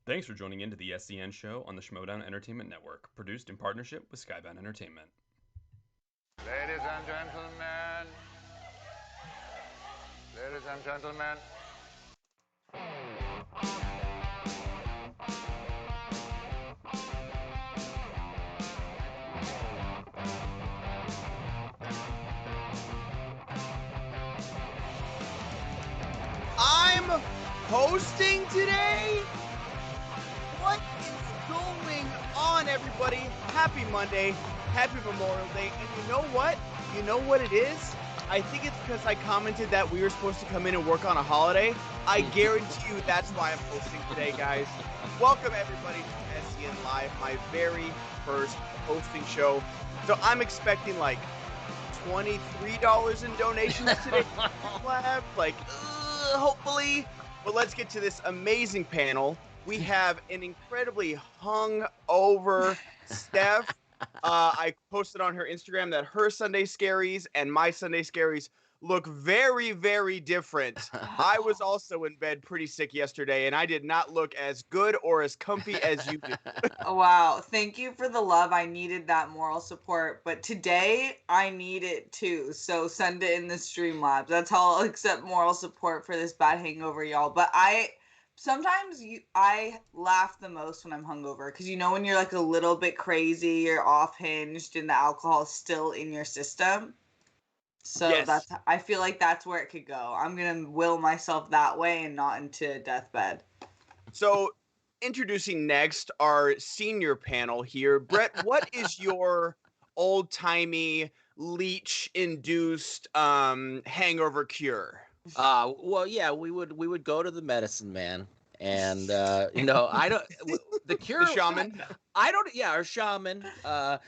Thanks for joining into the SEN show on the Schmoedown Entertainment Network, produced in partnership with Skybound Entertainment. Ladies and gentlemen. Ladies and gentlemen. I'm hosting today? What is going on, everybody? Happy Monday, happy Memorial Day, and you know what? You know what it is? I think it's because I commented that we were supposed to come in and work on a holiday. I guarantee you that's why I'm hosting today, guys. Welcome, everybody, to SENLive, my very first hosting show. So I'm expecting like $23 in donations today. Hopefully. But let's get to this amazing panel. We have an incredibly hung-over Steph. I posted on her Instagram that her Sunday Scaries and my Sunday Scaries look very, very different. I was also in bed pretty sick yesterday, and I did not look as good or as comfy as you did. Oh, wow. Thank you for the love. I needed that moral support, but today I need it too. So send it in the Streamlabs. That's how I'll accept moral support for this bad hangover, y'all. But I laugh the most when I'm hungover because you know when you're like a little bit crazy, you're off hinged, and the alcohol is still in your system. So Yes. I feel like that's where it could go. I'm gonna will myself that way and not into deathbed. So, introducing next our senior panel here. Brett, what is your old-timey leech-induced hangover cure? Well, yeah, we would go to the medicine man, and the cure. The shaman. Our shaman. I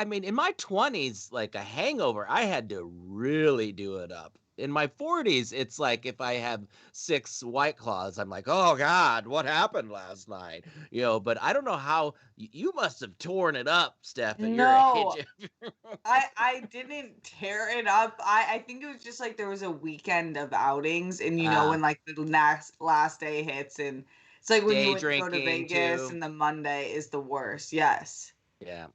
mean, in my 20s, like a hangover, I had to really do it up. In my 40s, it's like if I have 6 White Claws, I'm like, oh God, what happened last night? But I don't know how you must have torn it up, Steph. At No, your age. I didn't tear it up. I think it was just like there was a weekend of outings, and when like the last day hits, and it's like when you go to Vegas, too. and the Monday is the worst. Yes. Yeah.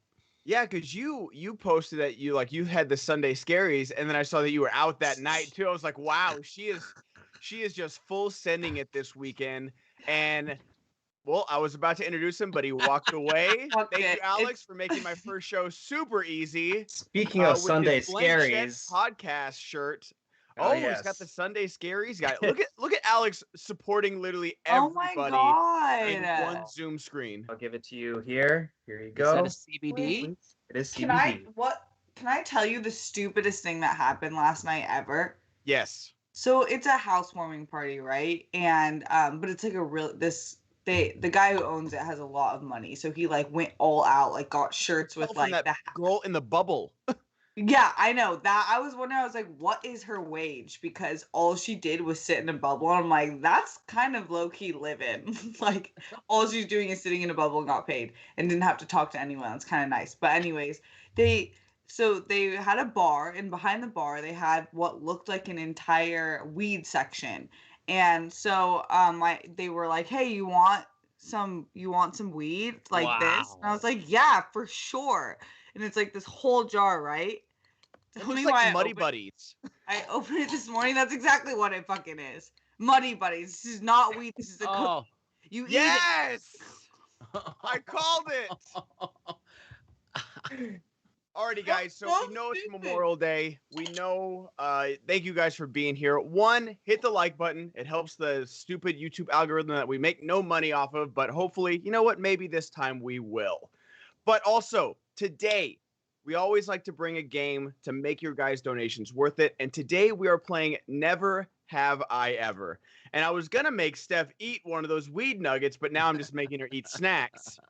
Yeah, because you posted that you had the Sunday Scaries, and then I saw that you were out that night too. I was like, wow, she is just full sending it this weekend. And well, I was about to introduce him, but he walked away. Thank you, Alex, for making my first show super easy. Speaking of with Sunday his Blank Check Scaries, podcast shirt. Oh, He's got the Sunday Scaries guy. Look at Alex supporting literally everybody in one Zoom screen. I'll give it to you here. Here you go. Is that a CBD? Wait, it is CBD. Can I tell you the stupidest thing that happened last night ever? Yes. So it's a housewarming party, right? And but it's like the guy who owns it has a lot of money, so he like went all out, like got shirts with like that girl in the bubble. Yeah, I know that. I was wondering, I was like, what is her wage? Because all she did was sit in a bubble. And I'm like, that's kind of low-key living. Like, all she's doing is sitting in a bubble and got paid and didn't have to talk to anyone. It's kind of nice. But anyways, they had a bar, and behind the bar, they had what looked like an entire weed section. And so they were like, hey, you want some weed like this? And I was like, yeah, for sure. And it's like this whole jar, right? It's like Muddy Buddies. I opened it this morning. That's exactly what it fucking is. Muddy Buddies. This is not weed. This is a cookie. You eat it. I called it. Alrighty, guys. So we know it's Memorial Day. We know. Thank you guys for being here. One, hit the like button. It helps the stupid YouTube algorithm that we make no money off of. But hopefully, you know what? Maybe this time we will. But also, today, we always like to bring a game to make your guys' donations worth it. And today we are playing Never Have I Ever. And I was going to make Steph eat one of those weed nuggets, but now I'm just making her eat snacks.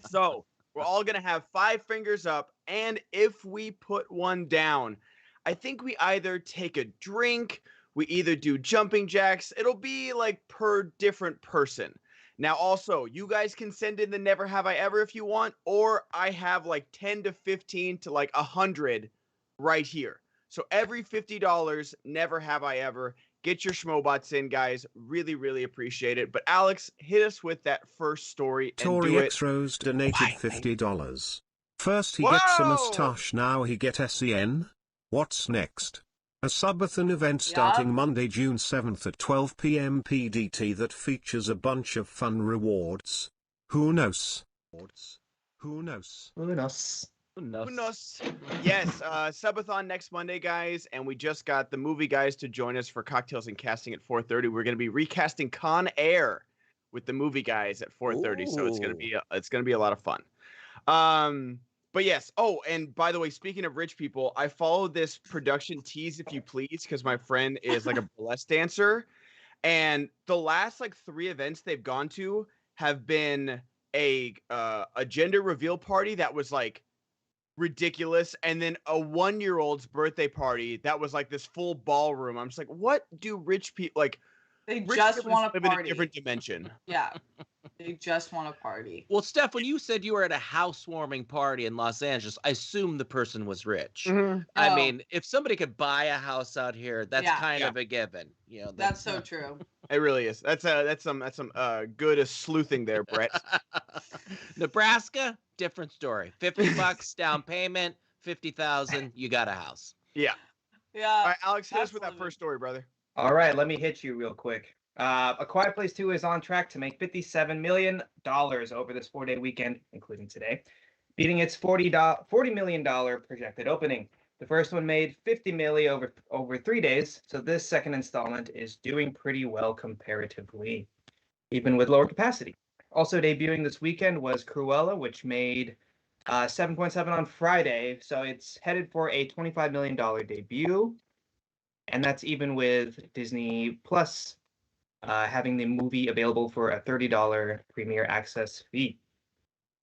So we're all going to have 5 fingers up. And if we put one down, I think we either take a drink, we either do jumping jacks. It'll be like per different person. Now, also, you guys can send in the Never Have I Ever if you want, or I have like 10 to 15 to like 100 right here. So every $50, Never Have I Ever. Get your Schmoebots in, guys. Really, really appreciate it. But Alex, hit us with that first story and Tori do it. X Rose donated quietly. $50. First he gets a Whoa! mustache, now he get SEN. What's next? A subathon event starting Monday, June 7th at 12 p.m. PDT that features a bunch of fun rewards. Who knows? Who knows? Who knows? Unos. Yes, subathon next Monday, guys, and we just got the movie guys to join us for cocktails and casting at 4:30. We're going to be recasting Con Air with the movie guys at 4:30, so it's going to be a lot of fun. But yes. Oh, and by the way, speaking of rich people, I follow this production Tease If You Please because my friend is like a burlesque dancer, and the last like 3 events they've gone to have been a gender reveal party that was like ridiculous, and then a 1-year-old's birthday party that was like this full ballroom. I'm just like, what do rich people like? They Rich just people want to live in a party. different dimension. Yeah. They just want to party. Well, Steph, when you said you were at a housewarming party in Los Angeles, I assume the person was rich. I Oh. mean, if somebody could buy a house out here, that's Yeah. kind of a given. You know, That's so true. It really is. That's some good sleuthing there, Brett. Nebraska, different story. $50 down payment, 50,000, you got a house. Yeah. Yeah. All right, Alex, hit us That's with that living. first story, brother. All right, let me hit you real quick. A Quiet Place 2 is on track to make $57 million over this 4-day weekend, including today, beating its $40 million projected opening. The first one made $50 million over 3 days, so this second installment is doing pretty well comparatively, even with lower capacity. Also debuting this weekend was Cruella, which made 7.7 on Friday, so it's headed for a $25 million debut, and that's even with Disney Plus having the movie available for a $30 premiere access fee.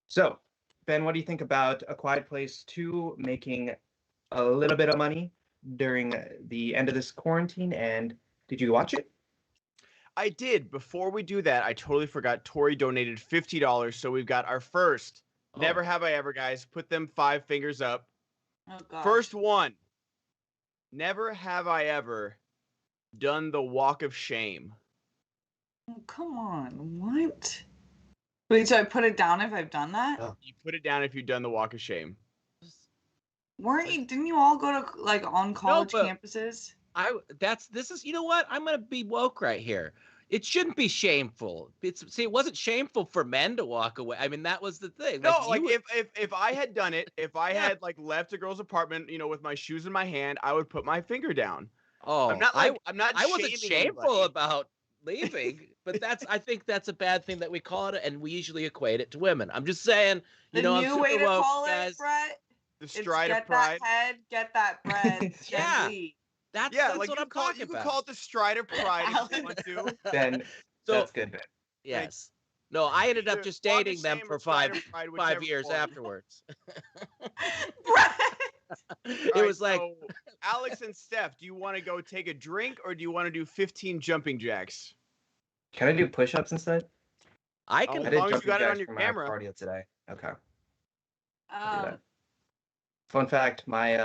So, Ben, what do you think about A Quiet Place 2 making a little bit of money during the end of this quarantine, and did you watch it? I did. Before we do that, I totally forgot Tori donated $50, so we've got our first. Never have I ever, guys. Put them 5 fingers up. Oh, God. First one. Never have I ever done the walk of shame. Oh, come on. What? Wait, so I put it down if I've done that? Oh. You put it down if you've done the walk of shame. Didn't you all go to like on college but- campuses? You know what? I'm gonna be woke right here. It shouldn't be shameful. It wasn't shameful for men to walk away. I mean, that was the thing. No, like if I had done it, if I had like left a girl's apartment, with my shoes in my hand, I would put my finger down. Oh, I'm not I shaming wasn't shameful anybody. about leaving, but I think that's a bad thing that we call it, and we usually equate it to women. I'm just saying, The I'm new super way to woke, call guys. it, Brett, The is stride get of pride. that head, get that bread, Yeah. and leave. That's Like what I'm talking you about. could call it the stride of pride if you want to. Ben, So- that's good, Ben. Yes. No, I ended up Either just walk of dating them shame for or stride five of pride, 5 whichever years form. afterwards. Brett! It All was right, like, so, Alex and Steph, do you want to go take a drink or do you want to do 15 jumping jacks? Can I do push-ups instead? I Oh, can. I as did long as you jumping got it on jacks your for my camera. cardio today. Okay. I'll do Um, that. Fun fact, my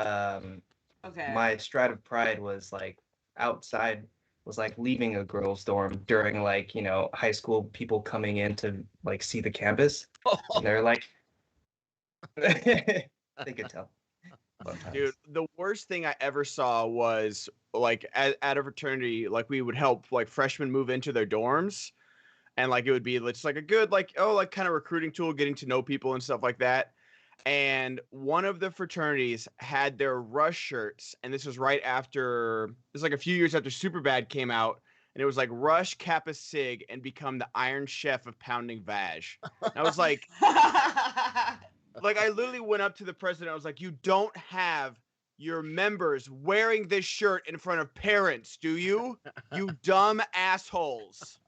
okay. my stride of pride was like outside, was like leaving a girls' dorm during like, high school people coming in to like see the campus. And they're like they could tell. Fun times. Dude, the worst thing I ever saw was like at a fraternity, like we would help like freshmen move into their dorms, and like it would be just like a good like kind of recruiting tool, getting to know people and stuff like that. And one of the fraternities had their Rush shirts, and this was right after, this was like a few years after Superbad came out, and it was like Rush, Kappa Sig, and become the Iron Chef of pounding vag. And I was like, I literally went up to the president. I was like, you don't have your members wearing this shirt in front of parents, do you? You dumb assholes.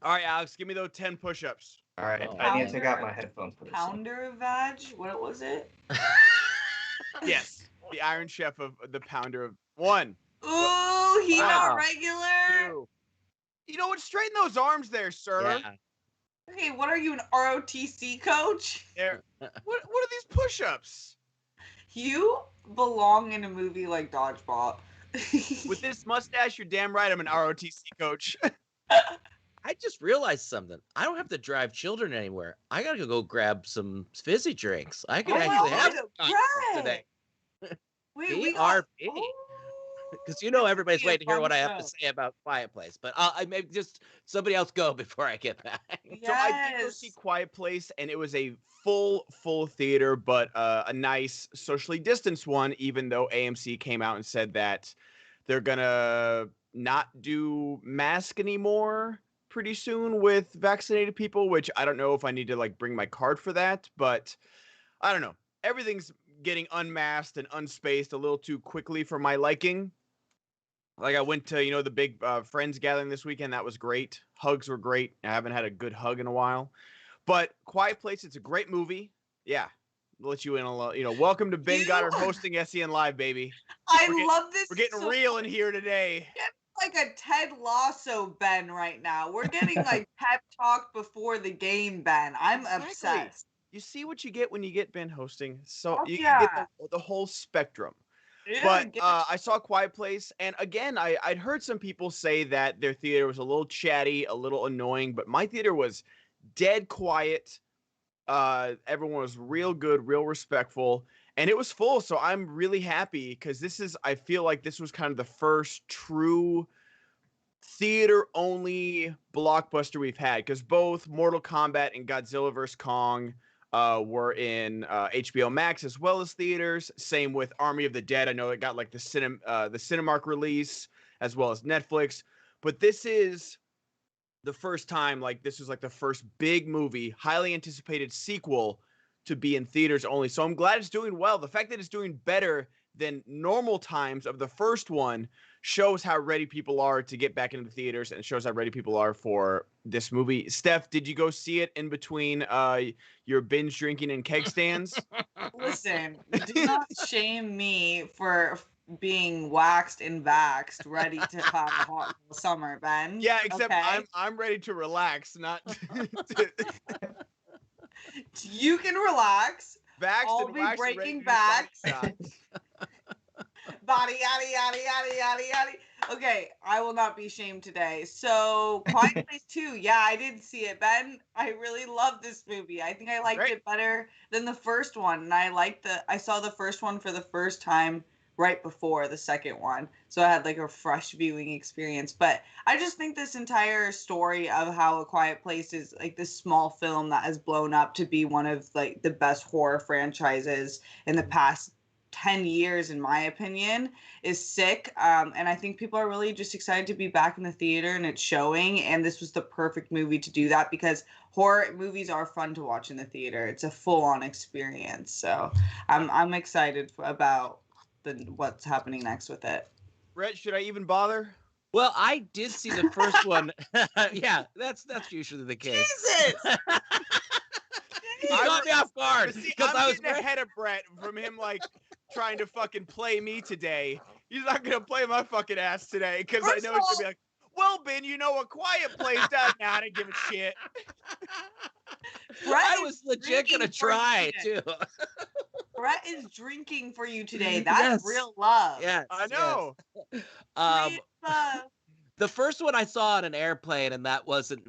All right, Alex, give me those 10 push-ups. All right, Oh. I need to take out my headphones for this. Pounder of vag? What was it? Yes, the Iron Chef of the pounder of 1, Ooh, he Wow. not regular. 2. You know what? Straighten those arms there, sir. Yeah. Okay, what are you, an ROTC coach? There. What are these push-ups? You belong in a movie like Dodgeball. With this mustache, you're damn right I'm an ROTC coach. I just realized something. I don't have to drive children anywhere. I gotta go grab some fizzy drinks. I can Oh, actually have Brett. some cocktails today. We got. BRB. Oh, Because you know this everybody's would be a waiting to hear fun what I have to show. say about Quiet Place. But I maybe just somebody else go before I get back. So I did go see Yes. Quiet Place, and it was a full theater, but a nice socially distanced one. Even though AMC came out and said that they're gonna not do mask anymore pretty soon with vaccinated people, which I don't know if I need to like bring my card for that, but I don't know. Everything's getting unmasked and unspaced a little too quickly for my liking. Like I went to, the big friends gathering this weekend. That was great. Hugs were great. I haven't had a good hug in a while. But Quiet Place, it's a great movie. Yeah. I'll let you in a little, welcome to Ben Goddard hosting SENLive, baby. Love this. We're getting real in here today. Like a Ted Lasso Ben right now. We're getting like pep talk before the game, Ben. I'm Exactly. obsessed. You see what you get when you get Ben hosting. So Fuck you yeah. get the whole spectrum. Yeah, But get I saw Quiet Place, and again, I'd heard some people say that their theater was a little chatty, a little annoying, but my theater was dead quiet. Everyone was real good, real respectful, and it was full. So I'm really happy because I feel like this was kind of the first true theater-only blockbuster we've had, because both Mortal Kombat and Godzilla vs. Kong were in HBO Max as well as theaters. Same with Army of the Dead. I know it got like the Cinemark release as well as Netflix. But this is the first time, like this was like the first big movie, highly anticipated sequel to be in theaters only. So I'm glad it's doing well. The fact that it's doing better than normal times of the first one shows how ready people are to get back into the theaters, and shows how ready people are for this movie. Steph, did you go see it in between your binge drinking and keg stands? Listen, do not shame me for being waxed and vaxxed, ready to have a hot summer, Ben. Yeah, except okay? I'm ready to relax, not You can relax. vaxxed I'll and be waxed and ready breaking to do body backs. shots. Body, yada, yada, yada, yada, yada. Okay, I will not be shamed today. So, Quiet Place 2, yeah, I did see it, Ben. I really love this movie. I think I liked Great. it better than the first one, and I saw the first one for the first time right before the second one, so I had like a fresh viewing experience. But I just think this entire story of how A Quiet Place is like this small film that has blown up to be one of like the best horror franchises in the past 10 years, in my opinion, is sick. And I think people are really just excited to be back in the theater, and it's showing. And this was the perfect movie to do that, because horror movies are fun to watch in the theater. It's a full-on experience. So I'm excited about what's happening next with it. Brett, should I even bother? Well, I did see the first one. Yeah, that's usually the case. Jesus! You caught me off guard See, because I'm I was getting ahead of Brett from him like trying to fucking play me today. He's not gonna play my fucking ass today because I First know of he's all- gonna be like, "Well, Ben, A Quiet Place does not give a shit." Brett I is was legit drinking gonna for you try today. too. Brett is drinking for you today. That's Yes. real love. Yes, I know. yes. Real love. The first one I saw on an airplane, and that wasn't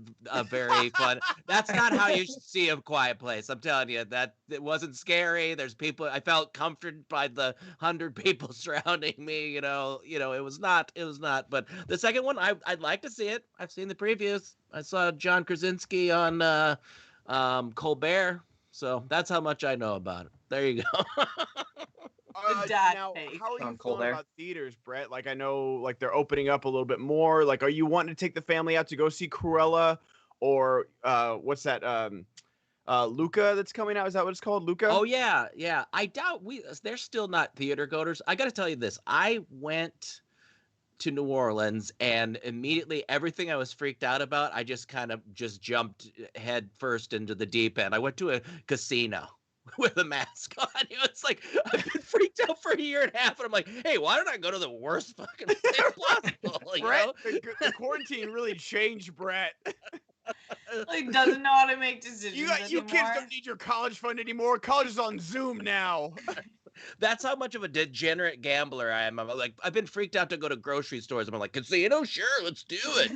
very fun. That's not how you should see A Quiet Place. I'm telling you, that it wasn't scary. There's people. I felt comforted by the 100 people surrounding me. It was not. But the second one, I'd like to see it. I've seen the previews. I saw John Krasinski on Colbert, so that's how much I know about it. There you go. The dad Now, take. how are you On feeling Colbert. about theaters, Brett? Like, I know, like they're opening up a little bit more. Like, are you wanting to take the family out to go see Cruella, or what's that? Luca that's coming out. Is that what it's called, Luca? Oh yeah. I doubt they're still not theater goers. I got to tell you this. I went to New Orleans, and immediately everything I was freaked out about, I just kind of jumped head first into the deep end. I went to a casino with a mask on. It's like I've been freaked out for a year and a half, and I'm like, hey, why don't I go to the worst fucking place possible? Brett, the quarantine really changed Brett. Like, doesn't know how to make decisions You kids anymore. don't need your college fund anymore. College is on Zoom now. That's how much of a degenerate gambler I am. I'm like, I've been freaked out to go to grocery stores. I'm like, casino, sure, let's do it.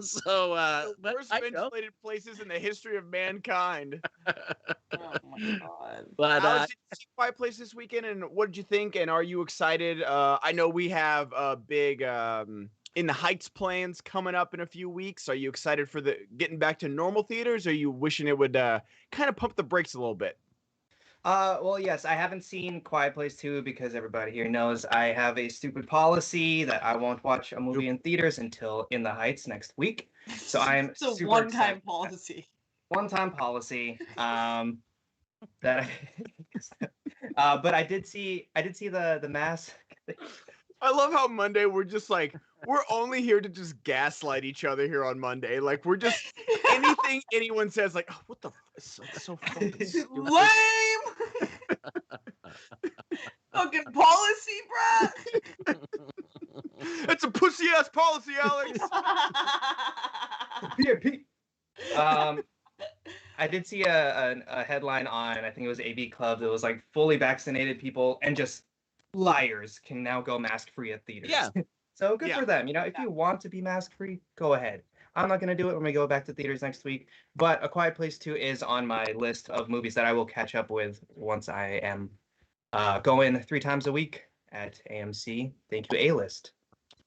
So, The but worst I know. ventilated places in the history of mankind. Oh my god. But Alex, did you see Quiet Place this weekend, and what did you think? And are you excited? I know we have a big In the Heights plans coming up in a few weeks. Are you excited for the getting back to normal theaters? Or are you wishing it would kind of pump the brakes a little bit? Well, yes, I haven't seen Quiet Place 2 because everybody here knows I have a stupid policy that I won't watch a movie in theaters until In the Heights next week. So I'm It's a super one-time excited. policy. One-time policy. That but I did see the Mask. I love how Monday we're just like, we're only here to just gaslight each other here on Monday. Like, we're just anything anyone says, like, oh, what the it's so fucking stupid. Lame. Fucking policy, bruh. It's a pussy ass policy, Alex. PMP. I did see a headline on, I think it was AV Club, that was like fully vaccinated people and just liars can now go mask free at theaters. Yeah. So good for them. You know, if you want to be mask free, go ahead. I'm not going to do it when we go back to theaters next week, but A Quiet Place 2 is on my list of movies that I will catch up with once I am going 3 times a week at AMC. Thank you, A-List.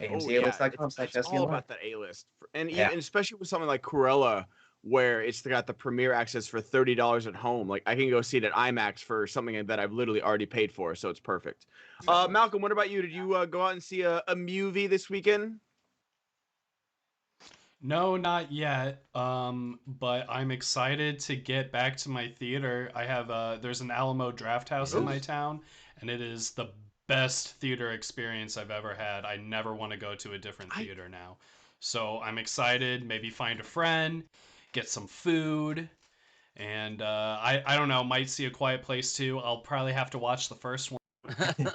AMCalist.com. It's all about that A-list. And Yeah. even especially with something like Cruella, where it's got the premiere access for $30 at home. Like, I can go see it at IMAX for something that I've literally already paid for, so it's perfect. Malcolm, what about you? Did you go out and see a movie this weekend? No, not yet. But I'm excited to get back to my theater. I have there's an Alamo Draft House in my town, and it is the best theater experience I've ever had. I never want to go to a different theater now. So I'm excited. Maybe find a friend, get some food, and I don't know. Might see A Quiet Place 2. I'll probably have to watch the first one.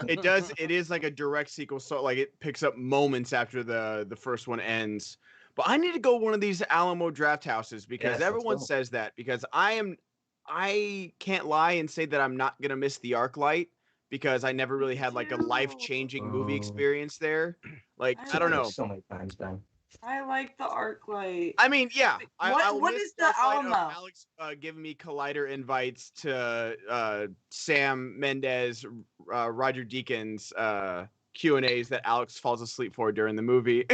It is like a direct sequel, so like it picks up moments after the first one ends. But I need to go one of these Alamo Draft Houses because everyone says that, because I can't lie and say that I'm not gonna miss the ArcLight because I never really had like a life-changing movie experience there. Like, I don't know. So many times, Ben. I like the I ArcLight. mean, yeah. What is the Alamo? Alex giving me Collider invites to Sam Mendes, Roger Deakins Q&As that Alex falls asleep for during the movie.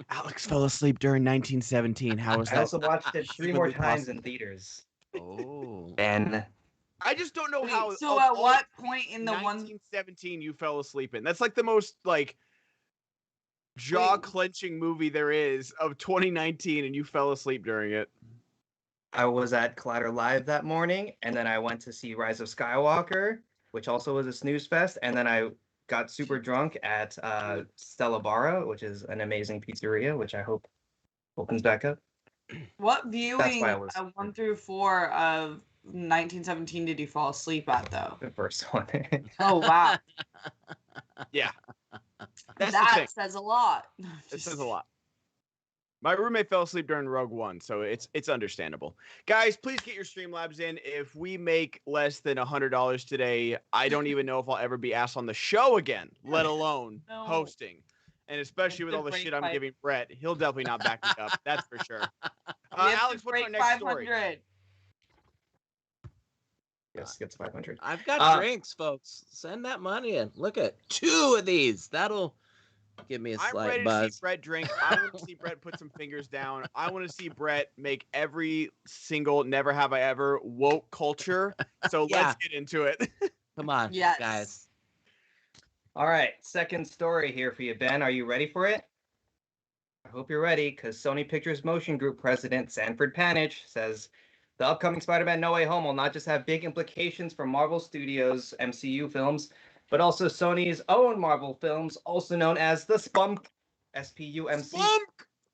Alex fell asleep during 1917. How was that? I also watched it 3 more times in theaters. Oh. Ben. I just don't know how. So at what point in the 1917 you fell asleep in? That's like the most like jaw-clenching movie there is of 2019, and you fell asleep during it. I was at Collider Live that morning, and then I went to see Rise of Skywalker, which also was a snooze fest, and then I got super drunk at Stella Barra, which is an amazing pizzeria, which I hope opens back up. What viewing 1 through 4 of 1917 did you fall asleep at, though? The first one. Oh, wow. Yeah. That says a lot. It says a lot. My roommate fell asleep during Rogue One, so it's understandable. Guys, please get your Streamlabs in. If we make less than $100 today, I don't even know if I'll ever be asked on the show again, let alone hosting. And especially with all the shit I'm giving Brett, he'll definitely not back me up. That's for sure. Alex, what's our next story? Yes, gets 500. I've got drinks, folks. Send that money in. Look at 2 of these. That'll give me a slight buzz. I'm ready to see Brett drink. I want to see Brett put some fingers down. I want to see Brett make every single Never Have I Ever woke culture. So let's get into it. Come on, guys. All right, second story here for you, Ben. Are you ready for it? I hope you're ready, because Sony Pictures Motion Group President Sanford Panich says the upcoming Spider-Man No Way Home will not just have big implications for Marvel Studios' MCU films, but also Sony's own Marvel films, also known as the Spunk, S-P-U-M-C.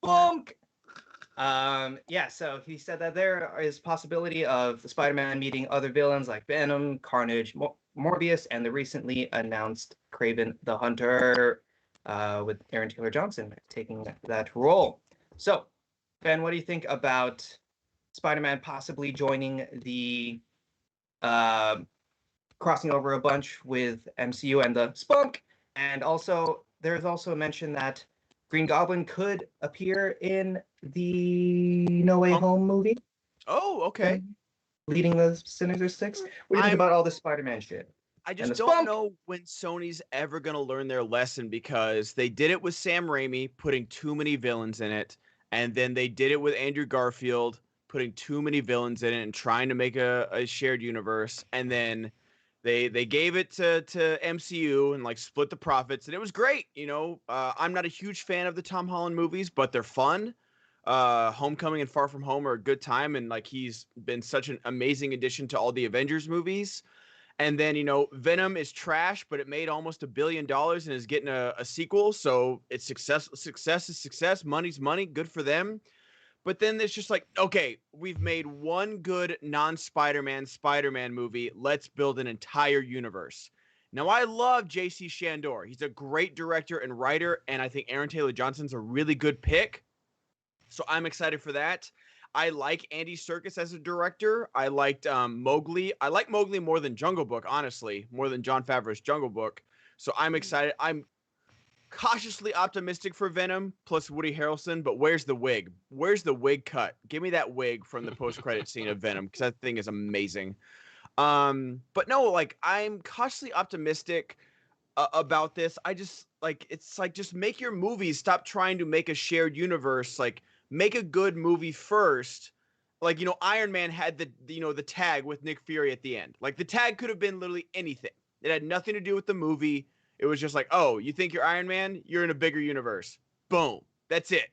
Spunk! Yeah, so he said that there is possibility of the Spider-Man meeting other villains like Venom, Carnage, Morbius, and the recently announced Kraven the Hunter, with Aaron Taylor Johnson taking that role. So, Ben, what do you think about Spider-Man possibly joining the crossing over a bunch with MCU and the spunk. And also, there's also a mention that Green Goblin could appear in the No Way Home movie, Oh, okay. leading the Sinister Six. What do you think about all this Spider-Man shit? I And just the don't spunk. know when Sony's ever going to learn their lesson, because they did it with Sam Raimi, putting too many villains in it. And then they did it with Andrew Garfield, putting too many villains in it and trying to make a shared universe. And then they gave it to MCU and like split the profits. And it was great. You know, I'm not a huge fan of the Tom Holland movies, but they're fun. Homecoming and Far From Home are a good time. And like he's been such an amazing addition to all the Avengers movies. And then, you know, Venom is trash, but it made almost $1 billion and is getting a sequel. So it's success. Success is success. Money's money. Good for them. But then it's just like, okay, we've made one good non-Spider-Man Spider-Man movie. Let's build an entire universe. Now, I love J.C. Shandor. He's a great director and writer, and I think Aaron Taylor Johnson's a really good pick. So I'm excited for that. I like Andy Serkis as a director. I liked Mowgli. I like Mowgli more than Jungle Book, honestly, more than Jon Favreau's Jungle Book. So I'm excited. I'm cautiously optimistic for Venom plus Woody Harrelson, but where's the wig? Where's the wig cut? Give me that wig from the post-credit scene of Venom, because that thing is amazing. But no, like I'm cautiously optimistic about this. I just like it's like just make your movies. Stop trying to make a shared universe. Like make a good movie first. Like, you know, Iron Man had the tag with Nick Fury at the end. Like the tag could have been literally anything. It had nothing to do with the movie. It was just like, oh, you think you're Iron Man? You're in a bigger universe. Boom. That's it.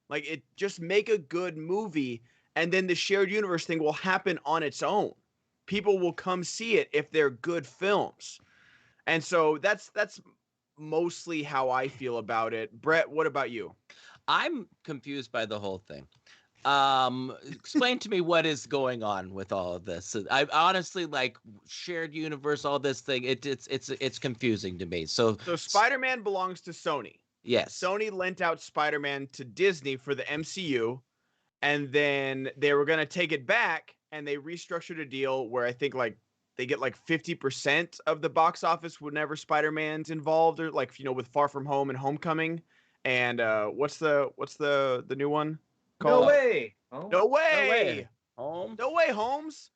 Like it just make a good movie, and then the shared universe thing will happen on its own. People will come see it if they're good films. And so that's mostly how I feel about it. Brett, what about you? I'm confused by the whole thing. Explain to me what is going on with all of this. I honestly like shared universe, all this thing. It's confusing to me. So Spider-Man belongs to Sony. Yes. Sony lent out Spider-Man to Disney for the MCU, and then they were going to take it back, and they restructured a deal where I think like they get like 50% of the box office whenever Spider-Man's involved, or like, you know, with Far From Home and Homecoming. And what's the new one called? No way. Oh. No way. No way. Holmes. No way, Holmes.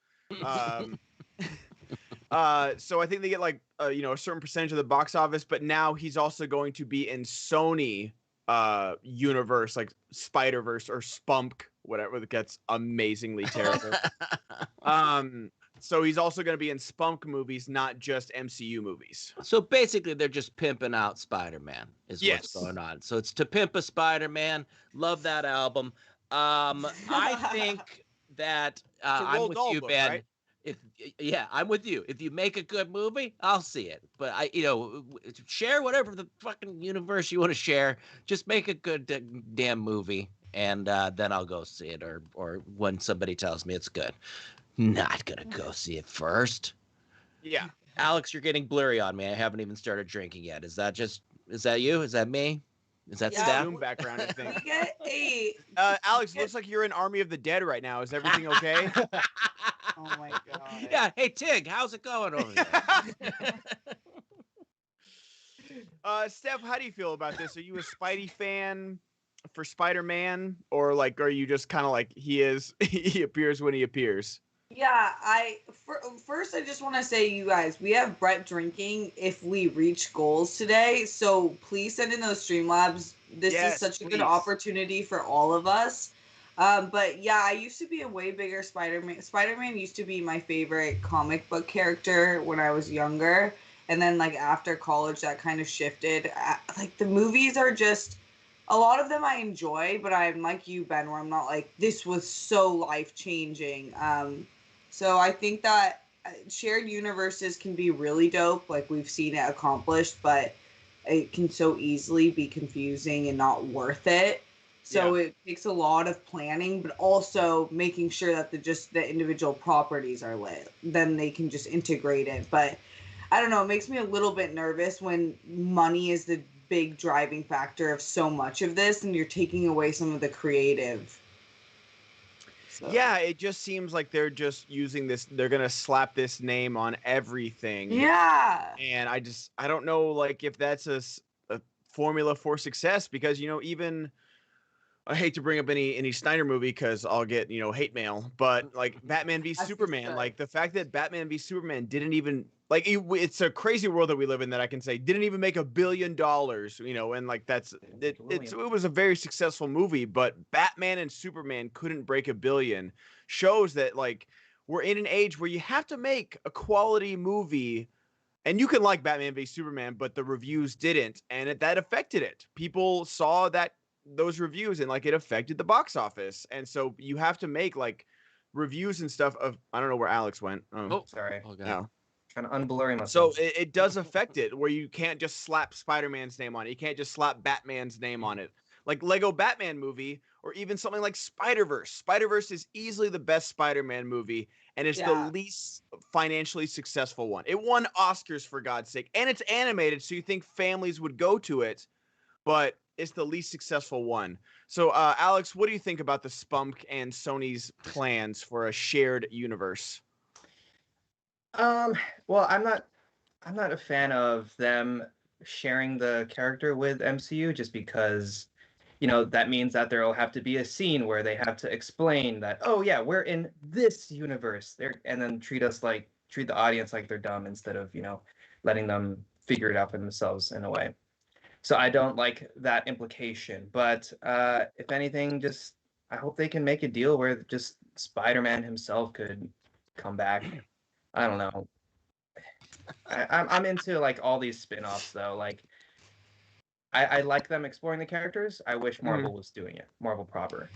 So I think they get like you know, a certain percentage of the box office, but now he's also going to be in Sony universe, like Spider-Verse or Spunk, whatever, that gets amazingly terrible. So he's also going to be in Spunk movies, not just MCU movies. So basically, they're just pimping out Spider-Man is Yes. what's going on. So it's To Pimp a Spider-Man. Love that album. I think that I'm with you, book, Ben. right? I'm with you. If you make a good movie, I'll see it. But share whatever the fucking universe you want to share. Just make a good damn movie, and then I'll go see it. Or when somebody tells me it's good. Not gonna go see it first. Yeah. Alex, you're getting blurry on me. I haven't even started drinking yet. Is that you? Is that me? Is that Yeah. Steph? Zoom background, I think. We get a. Alex, looks like you're in Army of the Dead right now. Is everything okay? Oh my god. Yeah. Hey, Tig, how's it going over there? Steph, how do you feel about this? Are you a Spidey fan for Spider-Man, or like are you just kind of like he appears when he appears? Yeah, first I just want to say, you guys, we have Brett drinking if we reach goals today, so please send in those Streamlabs. This Yes, is such a please. good opportunity for all of us. But yeah, I used to be a way bigger Spider-Man. Spider-Man used to be my favorite comic book character when I was younger, and then like after college, that kind of shifted. Like the movies are just. A lot of them I enjoy, but I'm like you, Ben, where I'm not like, this was so life-changing. So I think that shared universes can be really dope, like we've seen it accomplished, but it can so easily be confusing and not worth it. So It takes a lot of planning, but also making sure that the individual properties are lit. Then they can just integrate it. But I don't know, it makes me a little bit nervous when money is the big driving factor of so much of this, and you're taking away some of the creative Yeah, it just seems like they're just using this. They're gonna slap this name on everything. Yeah. And I don't know, like, if that's a formula for success, because even I hate to bring up any Snyder movie because I'll get hate mail, but like Batman v As you Superman, should. like the fact that Batman v Superman didn't even like it's a crazy world that we live in that I can say didn't even make $1 billion, and like it was a very successful movie, but Batman and Superman couldn't break $1 billion. Shows that like we're in an age where you have to make a quality movie. And you can like Batman v Superman, but the reviews didn't, and that affected it. People saw those reviews, and like it affected the box office. And so you have to make like reviews and stuff of. I don't know where Alex went. Oh, Sorry. oh, God. No. Trying to unblurry So myself. it does affect it, where you can't just slap Spider-Man's name on it. You can't just slap Batman's name on it. Like Lego Batman movie, or even something like Spider-Verse. Spider-Verse is easily the best Spider-Man movie, and it's the Yeah. least financially successful one. It won Oscars, for God's sake, and it's animated, so you think families would go to it, but it's the least successful one. So, Alex, what do you think about the Spunk and Sony's plans for a shared universe? Well, I'm not a fan of them sharing the character with MCU just because, that means that there'll have to be a scene where they have to explain that, oh yeah, we're in this universe there, and then treat the audience like they're dumb instead of, letting them figure it out for themselves in a way. So I don't like that implication. But if anything, just I hope they can make a deal where just Spider-Man himself could come back. I don't know. I'm into like all these spin-offs though. Like I like them exploring the characters. I wish Marvel was doing it. Marvel proper.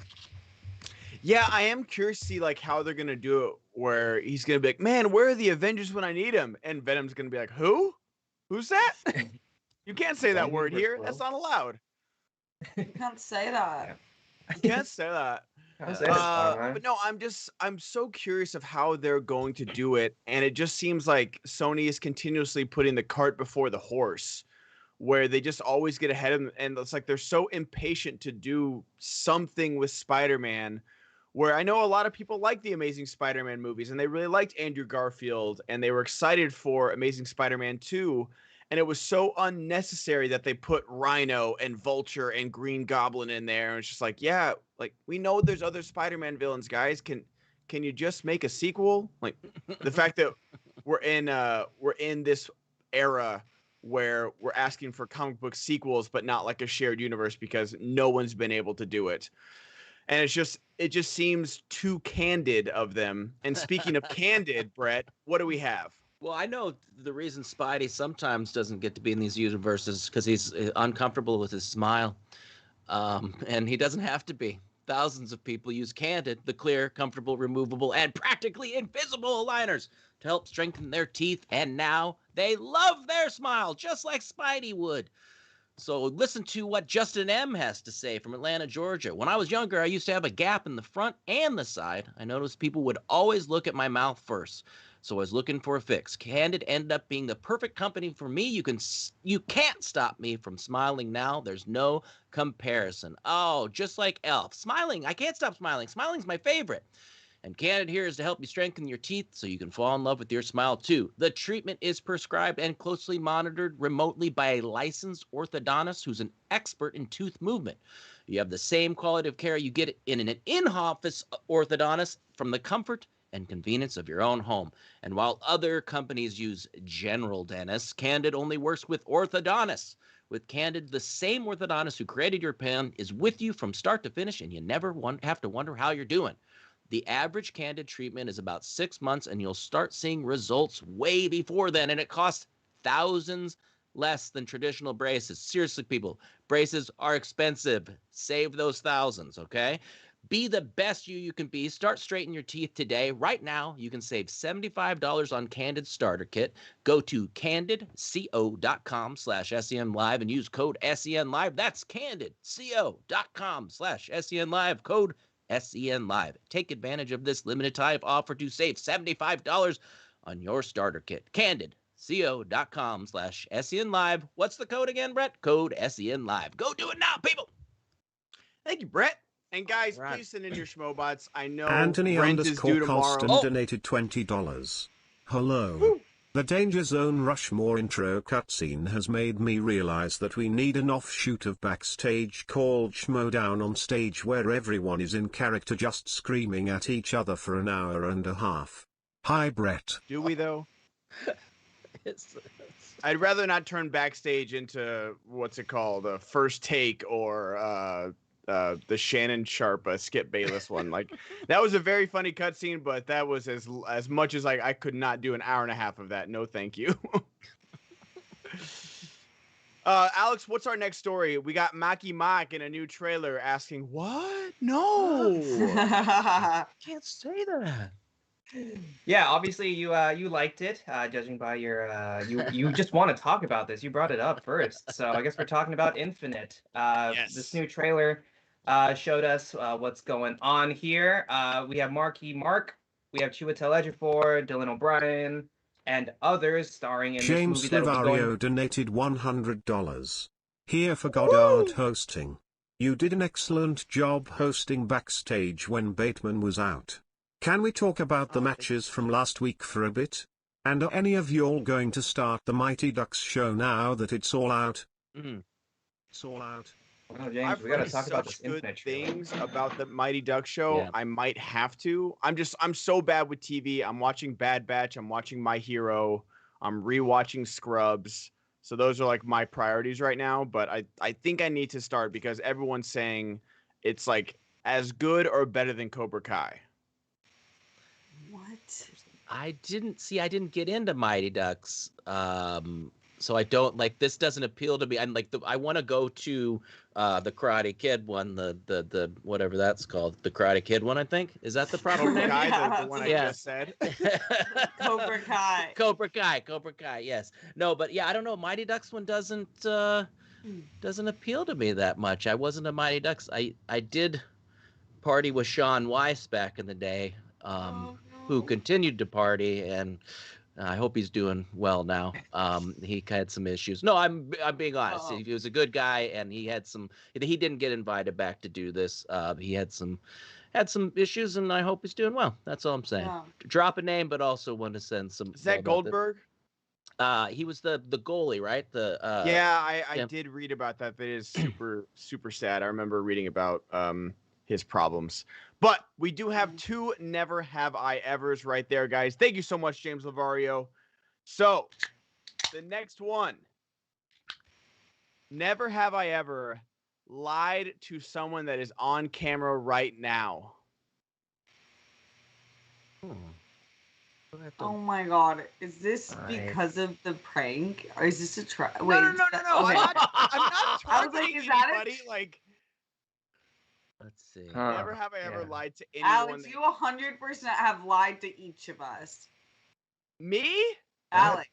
Yeah, I am curious to see like how they're gonna do it, where he's gonna be like, "Man, where are the Avengers when I need them?" And Venom's gonna be like, "Who? Who's that?" You can't say that word here. That's not allowed. You can't say that. You can't say that. Can't say that, man. But no, I'm so curious of how they're going to do it, and it just seems like Sony is continuously putting the cart before the horse, where they just always get ahead of them, and it's like they're so impatient to do something with Spider-Man. Where I know a lot of people like the Amazing Spider-Man movies, and they really liked Andrew Garfield, and they were excited for Amazing Spider-Man 2. And it was so unnecessary that they put Rhino and Vulture and Green Goblin in there. And it's just like, yeah, like we know there's other Spider-Man villains, guys. Can you just make a sequel? Like the fact that we're in this era where we're asking for comic book sequels, but not like a shared universe because no one's been able to do it. And it just seems too candid of them. And speaking of candid, Brett, what do we have? Well, I know the reason Spidey sometimes doesn't get to be in these universes because he's uncomfortable with his smile. And he doesn't have to be. Thousands of people use Candid, the clear, comfortable, removable, and practically invisible aligners to help strengthen their teeth. And now they love their smile, just like Spidey would. So listen to what Justin M. has to say from Atlanta, Georgia. When I was younger, I used to have a gap in the front and the side. I noticed people would always look at my mouth first. So I was looking for a fix. Candid ended up being the perfect company for me. You can't stop me from smiling now. There's no comparison. Oh, just like Elf. Smiling. I can't stop smiling. Smiling's my favorite. And Candid here is to help you strengthen your teeth so you can fall in love with your smile too. The treatment is prescribed and closely monitored remotely by a licensed orthodontist who's an expert in tooth movement. You have the same quality of care you get in an in-office orthodontist from the comfort and convenience of your own home. And while other companies use general dentists, Candid only works with orthodontists. With Candid, the same orthodontist who created your pen is with you from start to finish, and you never have to wonder how you're doing. The average Candid treatment is about 6 months, and you'll start seeing results way before then, and it costs thousands less than traditional braces. Seriously, people, braces are expensive. Save those thousands, okay? Be the best you can be. Start straightening your teeth today. Right now, you can save $75 on Candid Starter Kit. Go to candidco.com/SENLive and use code SENLive. That's candidco.com/SENLive. Code SENLive. Take advantage of this limited time offer to save $75 on your starter kit. Candidco.com/SENLive. What's the code again, Brett? Code SENLive. Go do it now, people. Thank you, Brett. And guys, Right. please send in your Schmoebots. I know Anthony rent is due tomorrow. Colston donated $20. Hello. Woo. The Danger Zone Rushmore intro cutscene has made me realize that we need an offshoot of Backstage called Schmoedown on stage where everyone is in character just screaming at each other for an hour and a half. Hi, Brett. Do we though? It's- I'd rather not turn Backstage into what's it called, a First Take or the Shannon Sharp Skip Bayless one. Like that was a very funny cutscene, but that was as much as like I could not do an hour and a half of that. No, thank you. Alex, what's our next story? We got Maki Mak in a new trailer asking, "What? No." Can't say that. Yeah, obviously you liked it, judging by your you just want to talk about this. You brought it up first, so I guess we're talking about Infinite. Yes. This new trailer showed us what's going on here. We have Marky Mark, we have Chiwetel Ejiofor, Dylan O'Brien, and others starring in James this movie. Livario donated $100. Here for Goddard hosting. You did an excellent job hosting Backstage when Bateman was out. Can we talk about the matches from last week for a bit? And are any of y'all going to start the Mighty Ducks show now that it's all out? It's all out. Oh, James, I've we gotta heard talk about such this good Infinite trailer. things about the Mighty Duck show. Yeah. I might have to. I'm so bad with TV. I'm watching Bad Batch. I'm watching My Hero. I'm rewatching Scrubs. So those are like my priorities right now. But I think I need to start because everyone's saying it's like as good or better than Cobra Kai. What? I didn't get into Mighty Ducks. So I don't like this doesn't appeal to me. I'm like I want to go to the Karate Kid one, the whatever that's called, the Karate Kid one. I think is that the proper Cobra name? Kai, Yeah, the one I yeah. just said. Cobra Kai. Cobra Kai. Yes. No, but yeah, I don't know. Mighty Ducks one doesn't appeal to me that much. I wasn't a Mighty Ducks. I did party with Sean Weiss back in the day, who continued to party, and I hope he's doing well now. He had some issues. No, I'm being honest. Oh. He was a good guy, and he didn't get invited back to do this. He had some issues, and I hope he's doing well. That's all I'm saying. Yeah. Drop a name, but also want to send some. Is that Goldberg? He was the goalie, right? Yeah, I yeah. did read about that. That is super sad. I remember reading about his problems. But we do have two Never Have I Evers right there, guys. Thank you so much, James Livario. So, the next one. Never have I ever lied to someone that is on camera right now. Oh my god. Is this Right. because of the prank? Or is this a try? No, Wait. no. Okay. I'm not I was like, targeting is that anybody. Like, Let's see. Huh. never have I ever Yeah. lied to anyone. Alex, you 100% have lied to each of us. Me? Alex.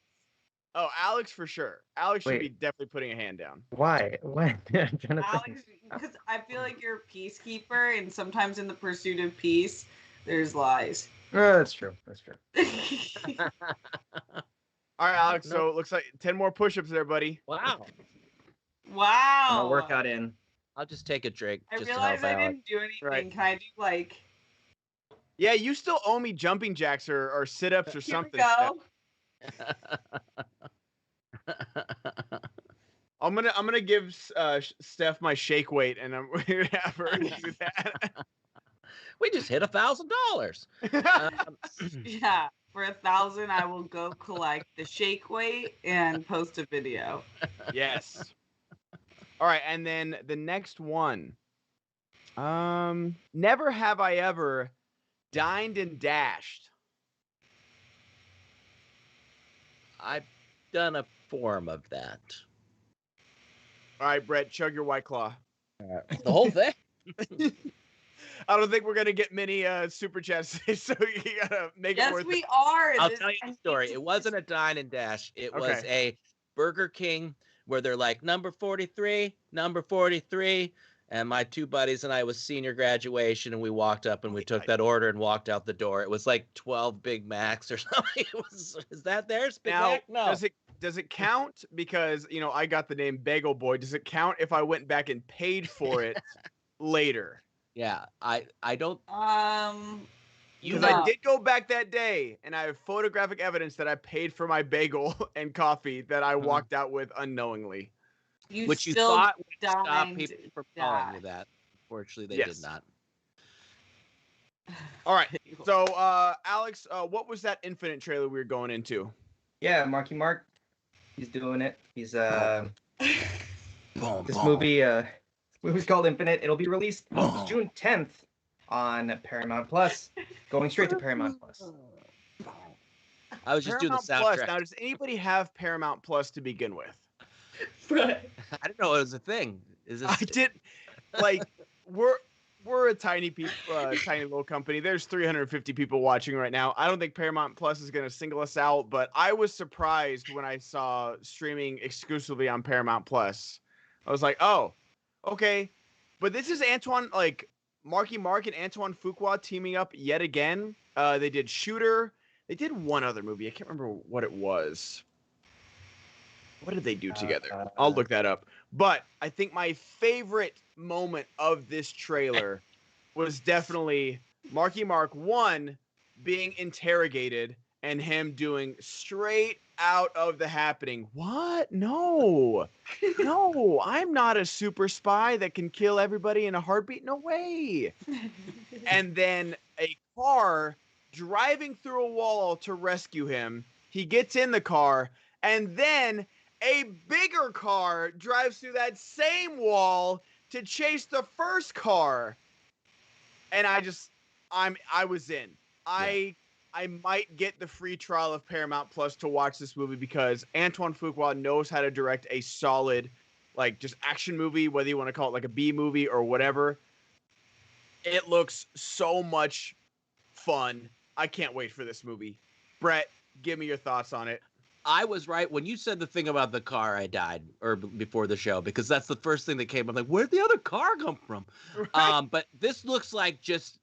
Oh, Alex for sure. Alex should Wait. be definitely putting a hand down. Why? I'm trying to Alex, think. because I feel like you're a peacekeeper, and sometimes in the pursuit of peace, there's lies. Oh, that's true. That's true. All right, Alex. So it looks like 10 more push-ups there, buddy. Wow. Wow. I'll work out in. I'll just take a drink. I just to realized help I Alex. didn't do anything. Right. Can I do like? Yeah, you still owe me jumping jacks or sit-ups or Here something. we go. I'm gonna give Steph my shake weight, and I'm gonna have her do that. We just hit $1,000. Yeah, for 1,000, I will go collect the shake weight and post a video. Yes. All right, and then the next one. Never have I ever dined and dashed. I've done a form of that. All right, Brett, chug your White Claw. The whole thing. I don't think we're gonna get many super chats today, so you gotta make it Yes, worth we it. are. I'll This- tell you the story. It wasn't a dine and dash. It was Okay. a Burger King where they're like number 43, number 43. And my two buddies and I was senior graduation, and we walked up and we took that order and walked out the door. It was like 12 Big Macs or something. Is that theirs? Big Now, Mac? No. does it count because I got the name Bagel Boy? Does it count if I went back and paid for it later? Yeah, I don't. You Because know, I did go back that day, and I have photographic evidence that I paid for my bagel and coffee that I walked out with unknowingly. which you still thought would stop dined people from calling you that. that. Unfortunately, they Yes. did not. All right. So, Alex, what was that Infinite trailer we were going into? Yeah, Marky Mark, he's doing it. He's Boom, this boom, movie's called Infinite. It'll be released boom. June 10th on Paramount Plus, going straight to Paramount Plus. I was just doing the Paramount Plus. soundtrack. Now, does anybody have Paramount Plus to begin with? Right. I didn't know it was a thing. Is this? I did. Like, we're a tiny little company. There's 350 people watching right now. I don't think Paramount Plus is going to single us out, but I was surprised when I saw streaming exclusively on Paramount Plus. I was like, oh, okay. But this is Marky Mark and Antoine Fuqua teaming up yet again. They did Shooter. They did one other movie. I can't remember what it was. What did they do together? I'll look that up. But I think my favorite moment of this trailer was definitely Marky Mark 1 being interrogated and him doing straight out of the happening. What? No. No, I'm not a super spy that can kill everybody in a heartbeat. No way. And then a car driving through a wall to rescue him. He gets in the car, and then a bigger car drives through that same wall to chase the first car. And I was in. I might get the free trial of Paramount Plus to watch this movie because Antoine Fuqua knows how to direct a solid, just action movie, whether you want to call it like a B movie or whatever. It looks so much fun. I can't wait for this movie. Brett, give me your thoughts on it. I was right when you said the thing about the car. I died before the show because that's the first thing that came. I'm like, where'd the other car come from? Right. But this looks like just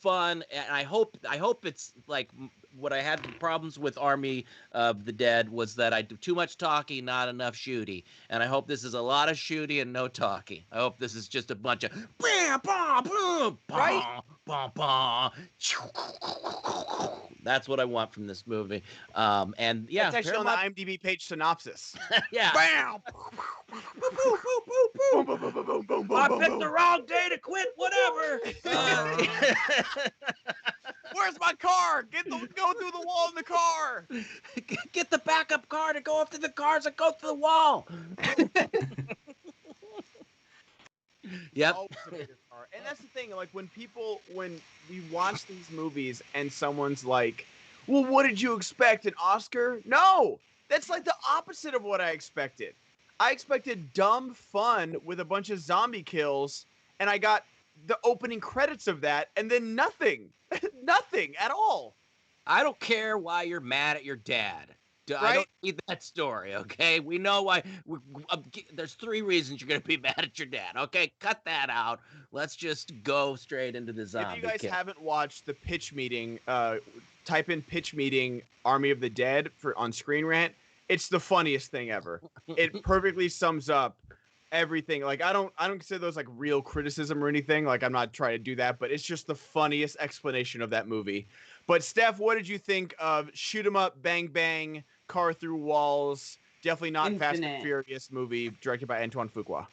fun, and I hope it's like what I had problems with Army of the Dead was that I do too much talking, not enough shooty, and I hope this is a lot of shooty and no talking. I hope this is just a bunch of bam, bam, boom, Right? bam, bam. That's what I want from this movie. And yeah, That's actually on the IMDb page synopsis. yeah. Bam! Boom, boom, boom, boom, boom, boom, boom, I boom, picked boom. the wrong day to quit. Whatever. Where's my car? Go through the wall in the car. Get the backup car to go after the cars that go through the wall. Yep. Oh, it's a bigger car. And that's the thing, when we watch these movies and someone's like, well, what did you expect? An Oscar? No! That's like the opposite of what I expected. I expected dumb fun with a bunch of zombie kills, and I got the opening credits of that, and then nothing. Nothing at all. I don't care why you're mad at your dad. I Right? don't need that story, okay? We know why. There's 3 reasons you're going to be mad at your dad, okay? Cut that out. Let's just go straight into the zombie If you guys kill. haven't watched the pitch meeting, type in pitch meeting Army of the Dead on Screen Rant. It's the funniest thing ever. It perfectly sums up everything. I don't consider those real criticism or anything. I'm not trying to do that, but it's just the funniest explanation of that movie. But Steph, what did you think of Shoot 'em Up, Bang Bang, Car Through Walls? Definitely not Fast and Infinite. Furious movie directed by Antoine Fuqua.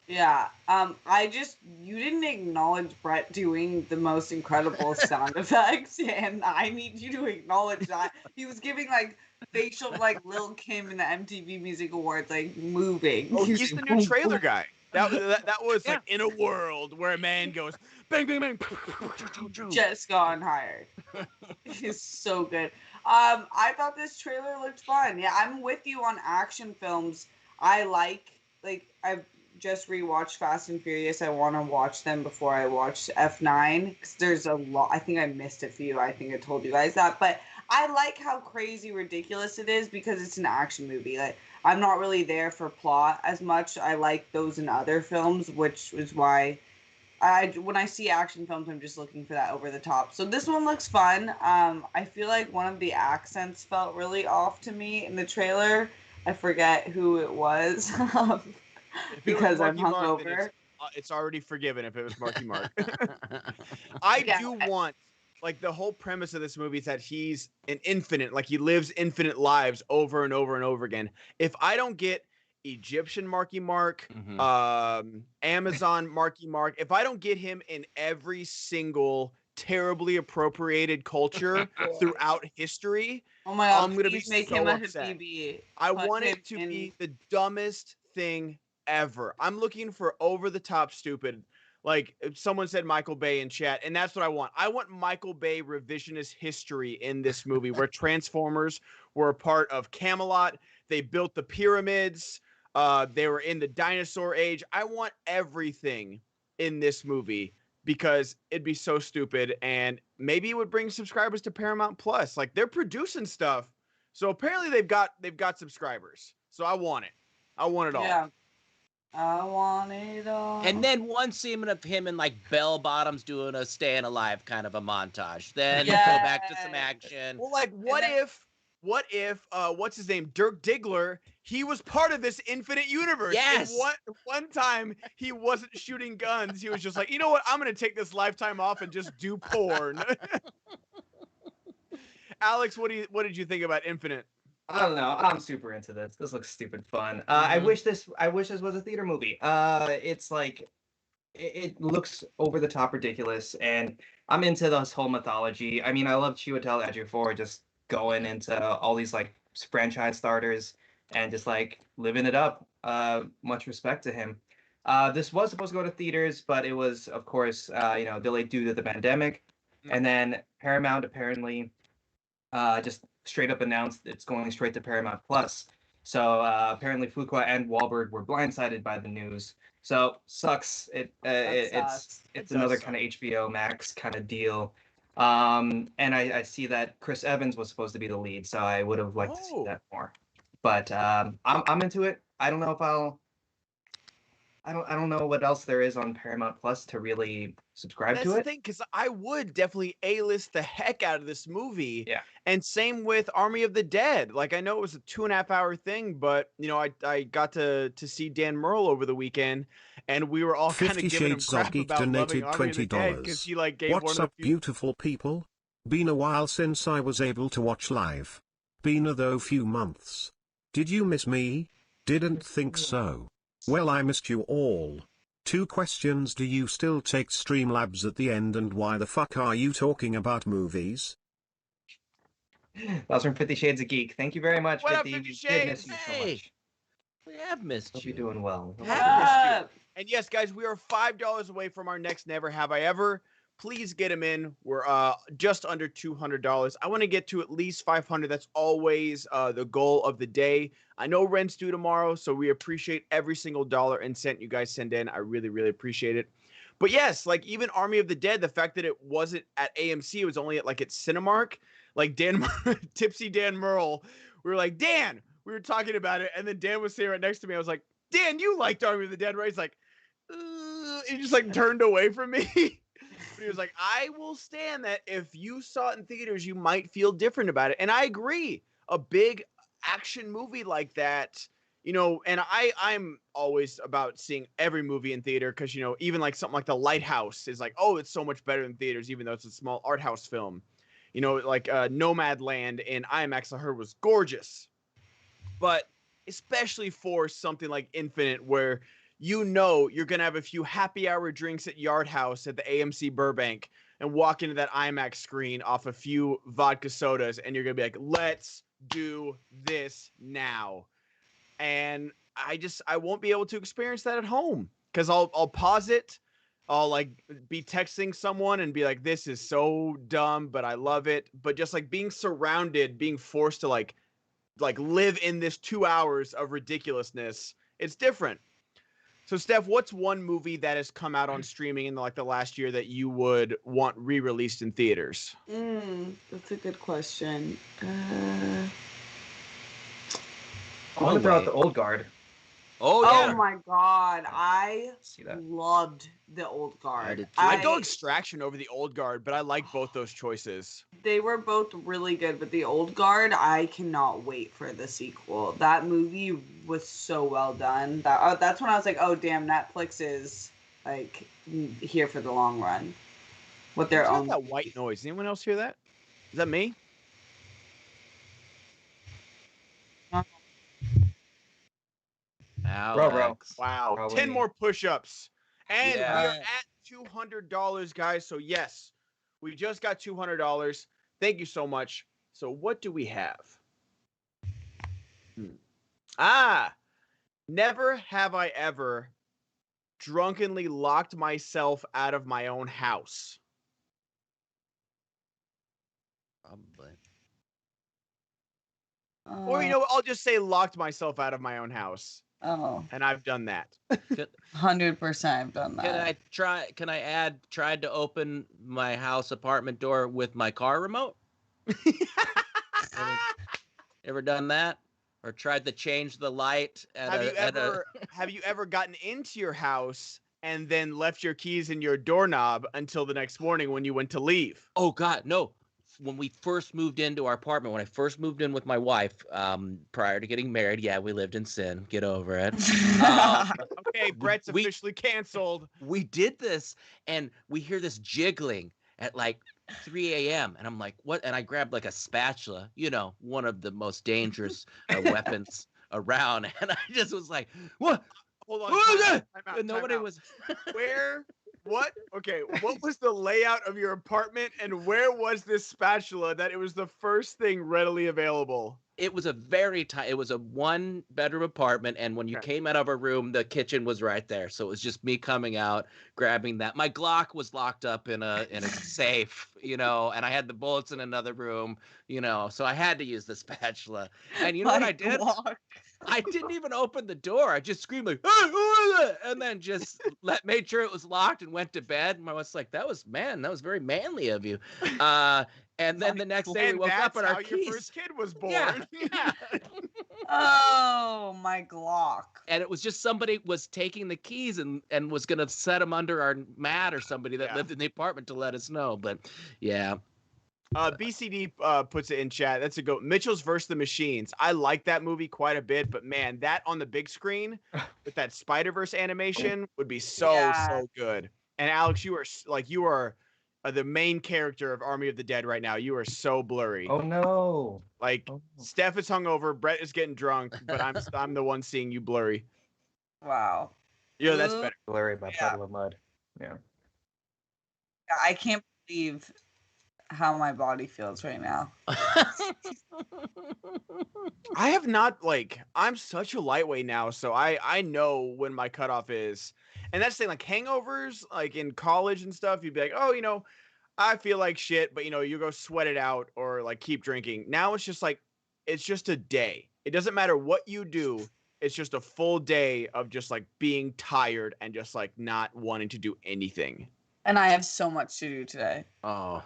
Yeah. You didn't acknowledge Brett doing the most incredible sound effects, and I need you to acknowledge that. He was giving facial Lil Kim in the MTV Music Awards, moving. Oh, he's the new trailer guy. That was Yeah. in a world where a man goes bang bang bang. Just gone higher. It's so good. I thought this trailer looked fun. Yeah, I'm with you on action films. I I've just rewatched Fast and Furious. I want to watch them before I watch F9 because there's a lot. I think I missed a few. I think I told you guys that, but I like how crazy ridiculous it is because it's an action movie. I'm not really there for plot as much. I like those in other films, which is why when I see action films, I'm just looking for that over the top. So this one looks fun. I feel like one of the accents felt really off to me in the trailer. I forget who it was because I'm hungover. it's already forgiven if it was Marky Mark. I do want, like, the whole premise of this movie is that he's an infinite, like he lives infinite lives over and over and over again. If I don't get Egyptian Marky Mark, Amazon Marky Mark, if I don't get him in every single terribly appropriated culture throughout history, oh my God, I'm gonna be please make so him a upset. Habibi. I Put want him it to in- be the dumbest thing ever. I'm looking for over the top stupid. Like someone said Michael Bay in chat, and that's what I want. I want Michael Bay revisionist history in this movie where Transformers were a part of Camelot. They built the pyramids. They were in the dinosaur age. I want everything in this movie because it'd be so stupid, and maybe it would bring subscribers to Paramount Plus. Like they're producing stuff, so apparently they've got subscribers. So I want it. I want it all. Yeah. I want it all. And then one scene of him in like bell bottoms doing a Staying Alive kind of a montage. Then go back to some action. Well, like what if what's his name? Dirk Diggler, he was part of this infinite universe. Yes. And one time he wasn't shooting guns. He was just like, you know what? I'm gonna take this lifetime off and just do porn. Alex, what did you think about Infinite? I don't know. I'm super into this. This looks stupid fun. I wish this was a theater movie. It's like it looks over the top ridiculous, and I'm into this whole mythology. I mean, I love Chiwetel Ejiofor just going into all these like franchise starters and just like living it up. Much respect to him. This was supposed to go to theaters, but it was, of course, delayed due to the pandemic. And then Paramount apparently just straight up announced it's going straight to Paramount Plus. So apparently Fuqua and Wahlberg were blindsided by the news. So sucks. It's another kind of HBO Max kind of deal. And I see that Chris Evans was supposed to be the lead, so I would have liked to see that more. But I'm into it. I don't know if I don't know what else there is on Paramount Plus to really subscribe to it. That's the thing, because I would definitely A-list the heck out of this movie. Yeah. And same with Army of the Dead. Like I know it was a 2.5 hour thing, but I got to see Dan Merle over the weekend, and we were all kind of 50 giving him Shades crap of Geek about loving donated Army of the Dead because $20. he like gave What's one of the up, few... beautiful people? Been a while since I was able to watch live. Been a though few months. Did you miss me? Didn't think so. Well, I missed you all. 2 questions. Do you still take Streamlabs at the end, and why the fuck are you talking about movies? That was from 50 Shades of Geek. Thank you very much, What up, 50. 50 We did Shades? miss you so Hey. much. We have missed Hope you. you're doing well. And yes, guys, we are $5 away from our next Never Have I Ever. Please get them in. We're just under $200. I want to get to at least 500. That's always the goal of the day. I know rent's due tomorrow, so we appreciate every single dollar and cent you guys send in. I really, really appreciate it. But yes, like even Army of the Dead, the fact that it wasn't at AMC, it was only at Cinemark. Like Tipsy Dan Merle, we were like, Dan, we were talking about it, and then Dan was sitting right next to me. I was like, Dan, you liked Army of the Dead, right? He's like, he just turned away from me. But he was like, I will stand that if you saw it in theaters, you might feel different about it. And I agree. A big action movie like that, and I'm always about seeing every movie in theater because, even something like The Lighthouse is like, oh, it's so much better than theaters, even though it's a small art house film. Nomadland in IMAX I heard was gorgeous. But especially for something like Infinite where you're going to have a few happy hour drinks at Yard House at the AMC Burbank and walk into that IMAX screen off a few vodka sodas, and you're going to be like, let's do this now. And I won't be able to experience that at home because I'll pause it. I'll be texting someone and be like, this is so dumb, but I love it. But just being surrounded, being forced to live in this 2 hours of ridiculousness, it's different. So, Steph, what's one movie that has come out on streaming in the last year that you would want re-released in theaters? That's a good question. I want to throw out The Old Guard. Oh, yeah. Oh my God, I See that? loved The Old Guard. I did too. I'd go Extraction over The Old Guard, but I like both those choices. They were both really good, but The Old Guard, I cannot wait for the sequel. That movie was so well done. That's when I was like, oh damn, Netflix is like here for the long run with their What's own. that white noise? Anyone else hear that? Is that me? Alex. Wow. Probably 10 me. more push-ups. And we Yeah. are at $200, guys. So yes, we just got $200. Thank you so much. So what do we have? Never have I ever drunkenly locked myself out of my own house. Probably. Or, you know, I'll just say locked myself out of my own house. Oh, And I've done that. 100% I've done that. Can I add, tried to open my house apartment door with my car remote? Ever done that? Or tried to change the light at Have you ever gotten into your house and then left your keys in your doorknob until the next morning when you went to leave? Oh God, no. When we first moved into our apartment, when I first moved in with my wife, prior to getting married, yeah, we lived in sin. Get over it. Okay, Brett's we- officially canceled. We did this, and we hear this jiggling at like 3 a.m. And I'm like, what? And I grabbed like a spatula, you know, one of the most dangerous weapons around. And I just was like, what? Hold on. What was time that? out, And nobody time out. was. Where? What? Okay, what was the layout of your apartment and where was this spatula that it was the first thing readily available? It was a very tight. It was a 1-bedroom apartment, and when you came out of a room, the kitchen was right there. So it was just me coming out, grabbing that. My Glock was locked up in a safe, you know, and I had the bullets in another room, you know. So I had to use the spatula. And you know what I did? I didn't even open the door. I just screamed like, "Hey, who is it?" And then just made sure it was locked and went to bed. And I was like, that was very manly of you. And then the next day we woke up and our your keys. first kid was born. Yeah. Oh, my Glock. And it was just somebody was taking the keys and was gonna set them under our mat or somebody that lived in the apartment to let us know. But yeah. BCD puts it in chat. That's a go. Mitchell's versus the Machines. I like that movie quite a bit, but man, that on the big screen with that Spider-Verse animation would be so good. And Alex, you are the main character of Army of the Dead right now. You are so blurry. Oh no! Like Steph is hungover, Brett is getting drunk, but I'm the one seeing you blurry. Wow. Yeah, that's better. Blurry by puddle of mud. Yeah. I can't believe how my body feels right now. I have not I'm such a lightweight now, so I know when my cutoff is. And that's the thing, like hangovers, like in college and stuff, you'd be like, oh, you know, I feel like shit, but you know, you go sweat it out or like keep drinking. Now it's just like, it's just a day. It doesn't matter what you do. It's just a full day of just like being tired and just like not wanting to do anything. And I have so much to do today. Oh.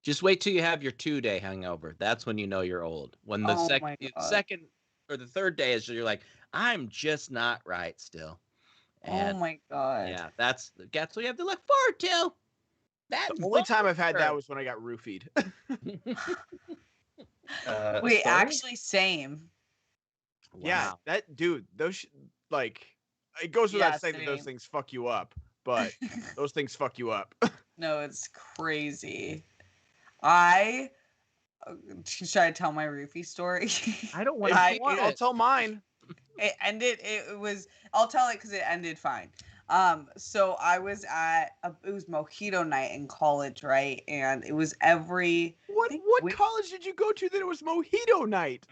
Just wait till you have your 2-day hangover. That's when you know you're old. When the second or the third day is, you're like, I'm just not right still. And oh my God. Yeah, that's what you have to look forward to. The only time I've had that was when I got roofied. Wait, actually, same. Wow. Yeah, that dude, those it goes without saying that those things fuck you up, but those things fuck you up. No, it's crazy. Should I tell my roofie story? I don't want to. I'll tell mine. It ended. I'll tell it because it ended fine. So I was at it was mojito night in college, right? And it was What college did you go to that it was mojito night?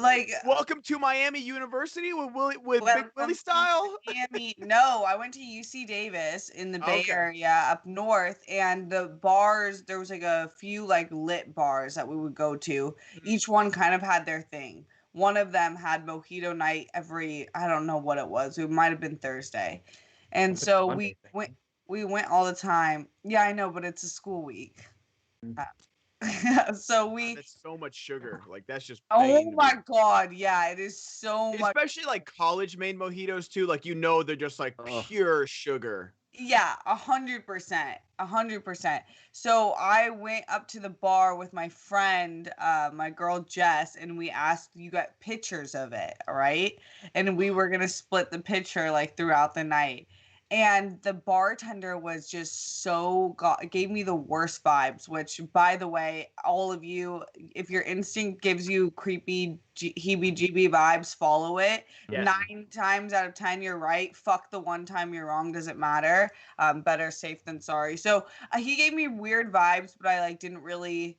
Like, welcome to Miami University with Big Willie style. Miami. No, I went to UC Davis in the Bay Area up north, and the bars, there was like a few like lit bars that we would go to. Each one kind of had their thing. One of them had mojito night I don't know what it was. It might have been Thursday. And so we went all the time. Yeah, I know, but it's a school week. So that's so much sugar. Like that's just oh my God, yeah, it is so much. Especially like college made mojitos too. Like they're just like pure sugar. Yeah, 100%. So I went up to the bar with my friend, my girl Jess, and we asked, you got pictures of it, all right? And we were gonna split the picture like throughout the night. And the bartender was just gave me the worst vibes, which, by the way, all of you, if your instinct gives you creepy heebie-jeebie vibes, follow it. Yes. 9 times out of 10, you're right. Fuck the one time you're wrong, doesn't matter. Better safe than sorry. So he gave me weird vibes, but I like didn't really...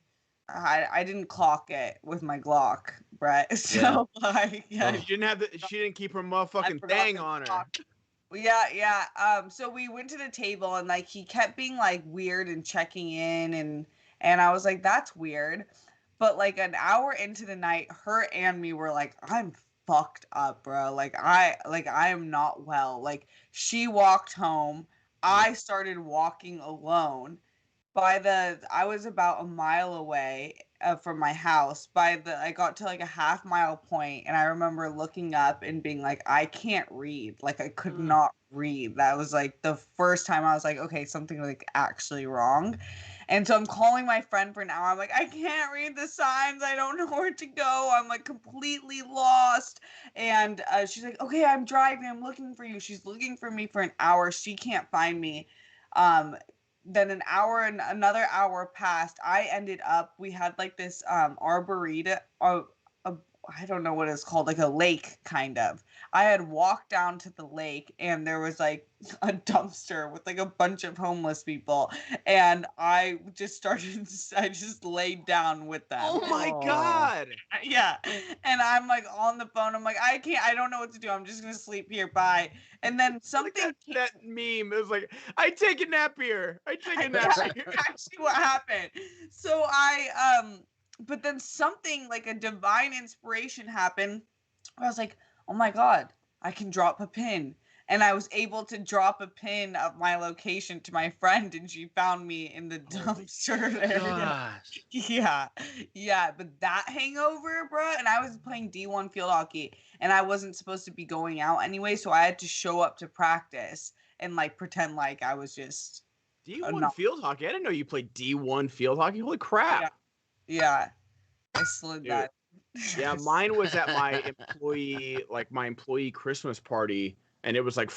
I didn't clock it with my Glock, Brett. So like, yeah. She didn't keep her motherfucking thing on her. Yeah. So we went to the table and like he kept being like weird and checking in and I was like, that's weird. But like an hour into the night, her and me were like, I'm fucked up, bro. Like I am not well. Like she walked home. I started walking alone. I was about a mile away from my house. I got to like a half-mile point, and I remember looking up and being like, I can't read. Like I could not read. That was like the first time I was like, okay, something like actually wrong. And so I'm calling my friend for an hour. I'm like, I can't read the signs. I don't know where to go. I'm like completely lost. And she's like, okay, I'm driving. I'm looking for you. She's looking for me for an hour. She can't find me. Then an hour and another hour passed. We had like this arboretum, I don't know what it's called, like a lake kind of. I had walked down to the lake and there was like a dumpster with like a bunch of homeless people, and I just laid down with them. Oh my God. Yeah. And I'm like on the phone. I'm like, I don't know what to do. I'm just gonna sleep here. Bye. And then something like that meme is like, I take a nap here. I take a nap here. Actually what happened. So but then something like a divine inspiration happened. I was like, oh my God, I can drop a pin. And I was able to drop a pin of my location to my friend, and she found me in the dumpster area. Yeah. But that hangover, bro, and I was playing D1 field hockey, and I wasn't supposed to be going out anyway, so I had to show up to practice and like pretend like I was just D1 field hockey. I didn't know you played D1 field hockey. Holy crap! Yeah. I slid that. Yeah, mine was at my employee Christmas party. And it was like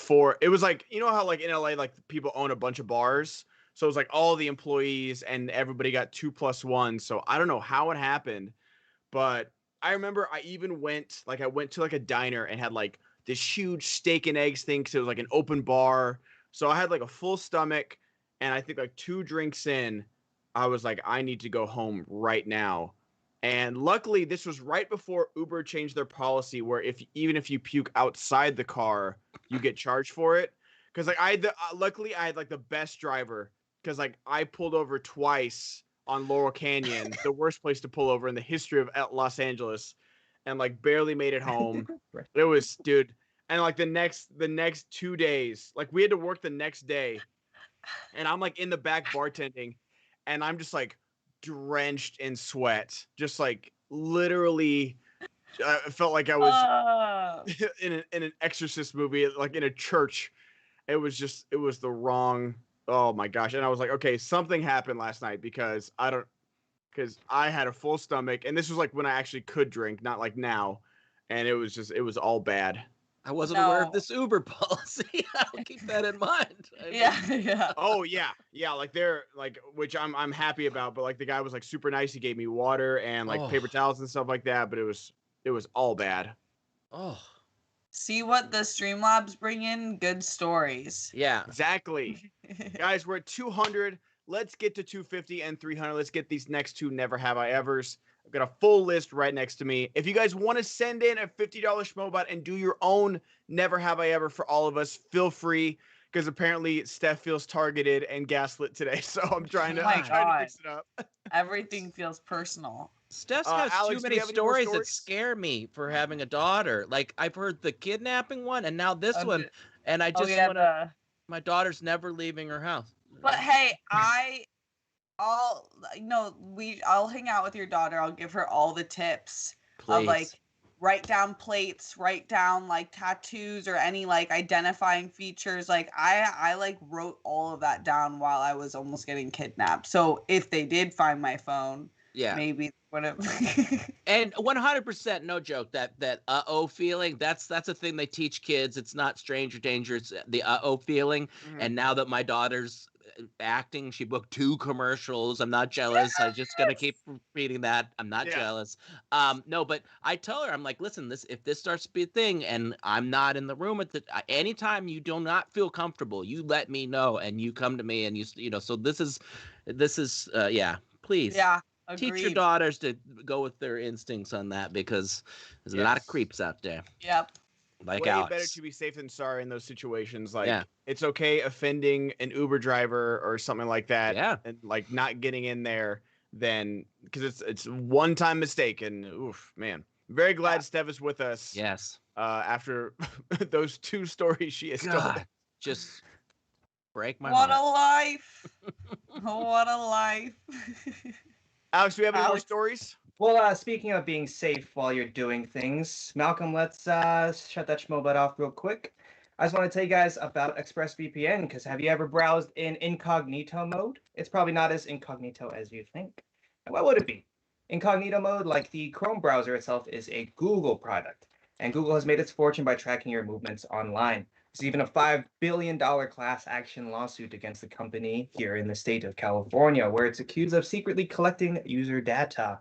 you know how like in LA, like people own a bunch of bars. So it was like all the employees and everybody got 2+1. So I don't know how it happened, but I remember I went to like a diner and had like this huge steak and eggs thing. Cause it was like an open bar. So I had like a full stomach, and I think like 2 drinks in, I was like, I need to go home right now. And luckily, this was right before Uber changed their policy, where even if you puke outside the car, you get charged for it. Because like luckily I had like the best driver, because like I pulled over twice on Laurel Canyon, the worst place to pull over in the history of Los Angeles, and like barely made it home. It was, dude, and like the next 2 days, like we had to work the next day, and I'm like in the back bartending, and I'm just like drenched in sweat, just like literally I felt like I was in an Exorcist movie, like in a church. It was the wrong, oh my gosh. And I was like, okay, something happened last night, because I had a full stomach, and this was like when I actually could drink, not like now, and it was all bad. I wasn't aware of this Uber policy. I'll keep that in mind. Yeah. Oh yeah. Like they're like, which I'm happy about. But like the guy was like super nice. He gave me water and like paper towels and stuff like that. But it was all bad. Oh. See what the Streamlabs bring in? Good stories. Yeah. Exactly. Guys, we're at 200. Let's get to 250 and 300. Let's get these next 2 Never Have I Evers. I've got a full list right next to me. If you guys want to send in a $50 Schmoebot and do your own Never Have I Ever for all of us, feel free, because apparently Steph feels targeted and gaslit today. So I'm trying to fix it up. Everything feels personal. Steph's has Alex, too many stories that scare me for having a daughter. Like I've heard the kidnapping one, and now this one, and I just want to. My daughter's never leaving her house. But hey, I'll hang out with your daughter. I'll give her all the tips of like write down plates, write down like tattoos or any like identifying features. Like I like wrote all of that down while I was almost getting kidnapped. So if they did find my phone, Yeah. maybe whatever. And 100% no joke, that uh-oh feeling, that's a thing they teach kids. It's not stranger danger, it's the uh-oh feeling. And now that my daughter's acting, she booked 2 commercials. I'm not jealous. I'm just gonna keep repeating that. I'm not jealous. No, but I tell her, I'm like, listen, if this starts to be a thing and I'm not in the room at the anytime you do not feel comfortable, you let me know and you come to me and you know, so this is yeah, please. Yeah. Teach your Agreed. daughters to go with their instincts on that, because there's a lot of creeps out there. Yep. Like Way Alex. better to be safe than sorry in those situations. Like, Yeah. it's okay offending an Uber driver or something like that. Yeah. And like not getting in there, then because it's one-time mistake. And oof, man, very glad Steph is with us. Yes. After those 2 stories she has told. God, just break my What heart. a life. What a life. Alex, do we have any more Alex. stories? Well, speaking of being safe while you're doing things, Malcolm, let's shut that schmoedown off real quick. I just want to tell you guys about ExpressVPN, because have you ever browsed in incognito mode? It's probably not as incognito as you think. And what would it be? Incognito mode, like the Chrome browser itself, is a Google product, and Google has made its fortune by tracking your movements online. There's even a $5 billion class action lawsuit against the company here in the state of California, where it's accused of secretly collecting user data.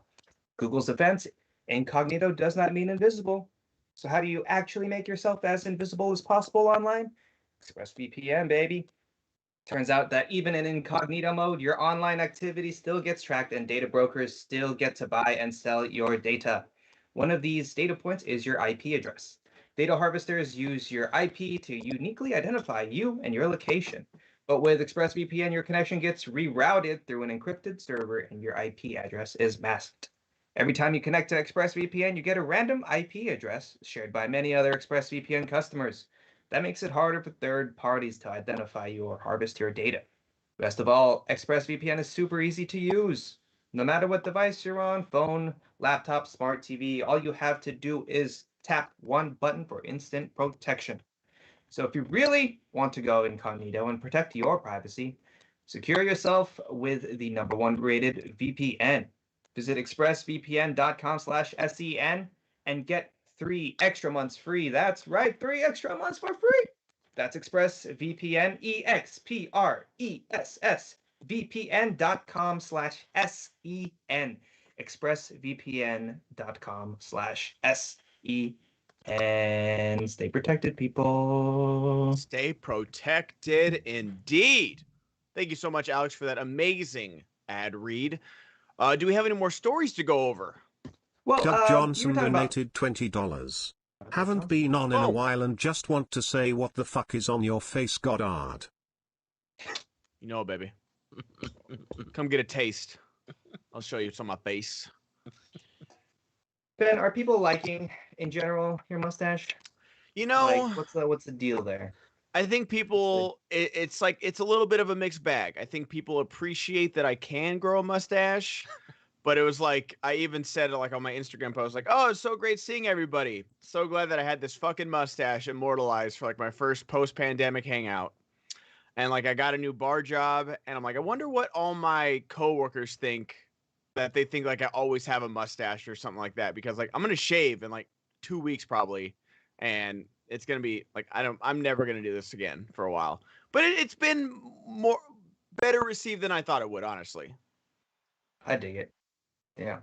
Google's defense: incognito does not mean invisible. So how do you actually make yourself as invisible as possible online? ExpressVPN, baby. Turns out that even in incognito mode, your online activity still gets tracked and data brokers still get to buy and sell your data. One of these data points is your IP address. Data harvesters use your IP to uniquely identify you and your location. But with ExpressVPN, your connection gets rerouted through an encrypted server and your IP address is masked. Every time you connect to ExpressVPN, you get a random IP address shared by many other ExpressVPN customers. That makes it harder for third parties to identify you or harvest your data. Best of all, ExpressVPN is super easy to use. No matter what device you're on, phone, laptop, smart TV, all you have to do is tap one button for instant protection. So if you really want to go incognito and protect your privacy, secure yourself with the #1 rated VPN. Visit expressvpn.com/SEN and get 3 extra months free. That's right, 3 extra months for free. That's ExpressVPN, ExpressVPN.com/SEN. ExpressVPN.com/SEN. Stay protected, people. Stay protected indeed. Thank you so much, Alex, for that amazing ad read. Do we have any more stories to go over? Well, Doug you Johnson were talking about- donated $20. Haven't been on in a while and just want to say what the fuck is on your face, Goddard. You know, baby. Come get a taste. I'll show you what's on my face. Ben, are people liking, in general, your mustache? You know, Like, what's the deal there? I think people, it's like, it's a little bit of a mixed bag. I think people appreciate that I can grow a mustache, but it was like, I even said it like on my Instagram post, like, oh, it's so great seeing everybody. So glad that I had this fucking mustache immortalized for like my first post-pandemic hangout. And like, I got a new bar job, and I'm like, I wonder what all my coworkers think, that they think like I always have a mustache or something like that, because like I'm gonna shave in like 2 weeks probably, and it's gonna be like I'm never gonna do this again for a while. But it's been better received than I thought it would, honestly. I dig it. Yeah.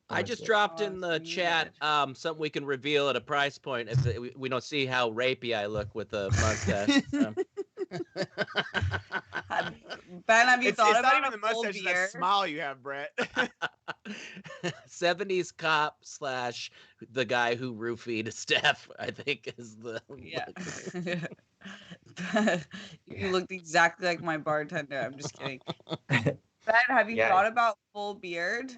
I just dropped in the chat something we can reveal at a price point if we don't see how rapey I look with a mustache. Ben, have you It's thought not about even a the full mustache, it's that beard? smile you have, Brett. 70s cop / the guy who roofied Steph, I think is the Yeah. You looked exactly like my bartender. I'm just kidding. Ben, have you Yeah. thought about full beard?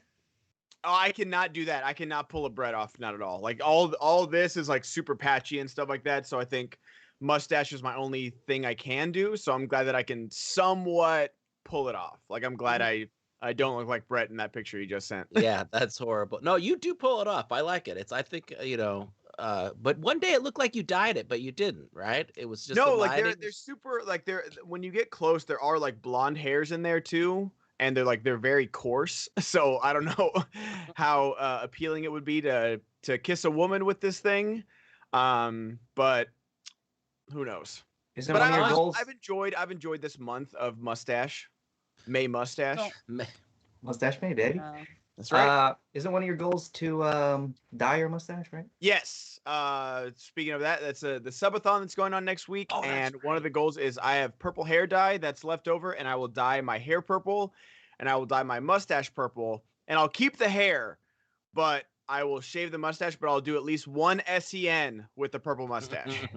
Oh, I cannot do that. I cannot pull a Brett off, not at all. Like all this is like super patchy and stuff like that. So I think mustache is my only thing I can do. So I'm glad that I can somewhat pull it off. Like I'm glad I don't look like Brett in that picture you just sent. Yeah, that's horrible. No, you do pull it off. I like it. I think, but one day it looked like you dyed it, but you didn't, right? It was just No, the like lighting. they're super, like they're, when you get close, there are like blonde hairs in there too. and they're very coarse. So I don't know how appealing it would be to kiss a woman with this thing. But who knows? Is it But one of your goals? I've enjoyed this month of May mustache. Mustache May, baby. That's right. Isn't one of your goals to dye your mustache, right? Yes. Speaking of that, that's the subathon that's going on next week, and one of the goals is I have purple hair dye that's left over, and I will dye my hair purple, and I will dye my mustache purple, and I'll keep the hair, but I will shave the mustache, but I'll do at least one SEN with the purple mustache.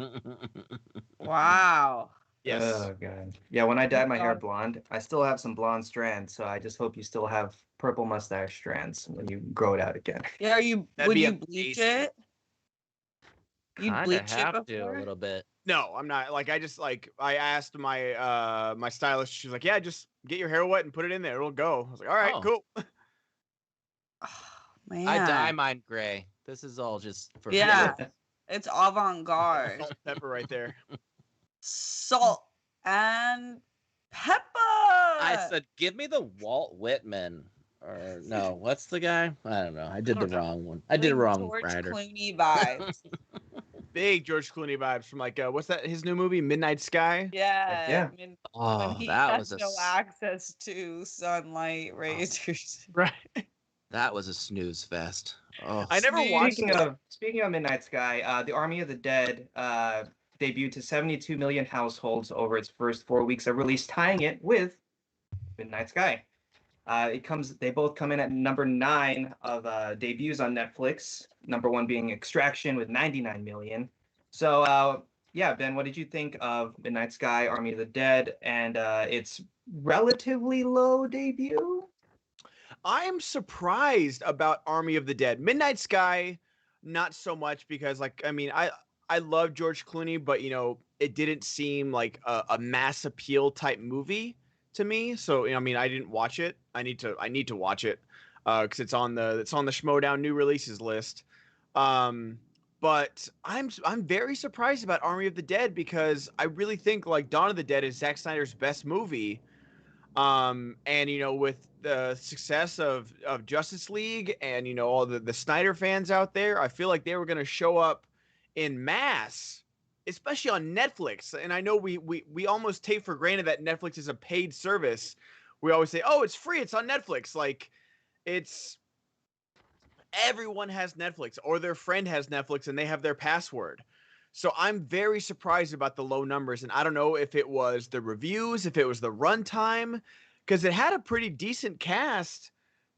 Wow. Yes. Oh god. Yeah, when I dyed my hair blonde, I still have some blonde strands, so I just hope you still have purple mustache strands when you grow it out again. Yeah, That'd would be you bleach amazing. it? You Kind bleach of it have to before? a little bit. No, I'm not. Like I asked my my stylist. She's like, yeah, just get your hair wet and put it in there. It'll go. I was like, all right, Oh. cool. Oh, man. I dye mine gray. This is all just for Yeah. fun. It's avant-garde. Salt and pepper right there. Salt and pepper. I said, give me the Walt Whitman. Or no, what's the guy? I don't know. I did the wrong one. I did a wrong George writer. Clooney vibes. Big George Clooney vibes from like what's that? His new movie, Midnight Sky. Yeah. Yeah. I mean, Oh, when he that has was a no access to sunlight razors. Right. that was a snooze fest. Oh, I never watched. Speaking of Midnight Sky, the Army of the Dead debuted to 72 million households over its first 4 weeks of release, tying it with Midnight Sky. They both come in at number 9 of debuts on Netflix. Number 1 being Extraction with 99 million. So yeah, Ben, what did you think of Midnight Sky, Army of the Dead, and its relatively low debut? I'm surprised about Army of the Dead. Midnight Sky, not so much because I love George Clooney, but it didn't seem like a mass appeal type movie to me. So I didn't watch it. I need to watch it because it's on the Schmoedown new releases list. But I'm very surprised about Army of the Dead because I really think like Dawn of the Dead is Zack Snyder's best movie. And with the success of Justice League and all the Snyder fans out there, I feel like they were going to show up in mass, especially on Netflix. And I know we almost take for granted that Netflix is a paid service. We always say, oh, it's free, it's on Netflix. Like everyone has Netflix or their friend has Netflix and they have their password. So I'm very surprised about the low numbers, and I don't know if it was the reviews, if it was the runtime, because it had a pretty decent cast,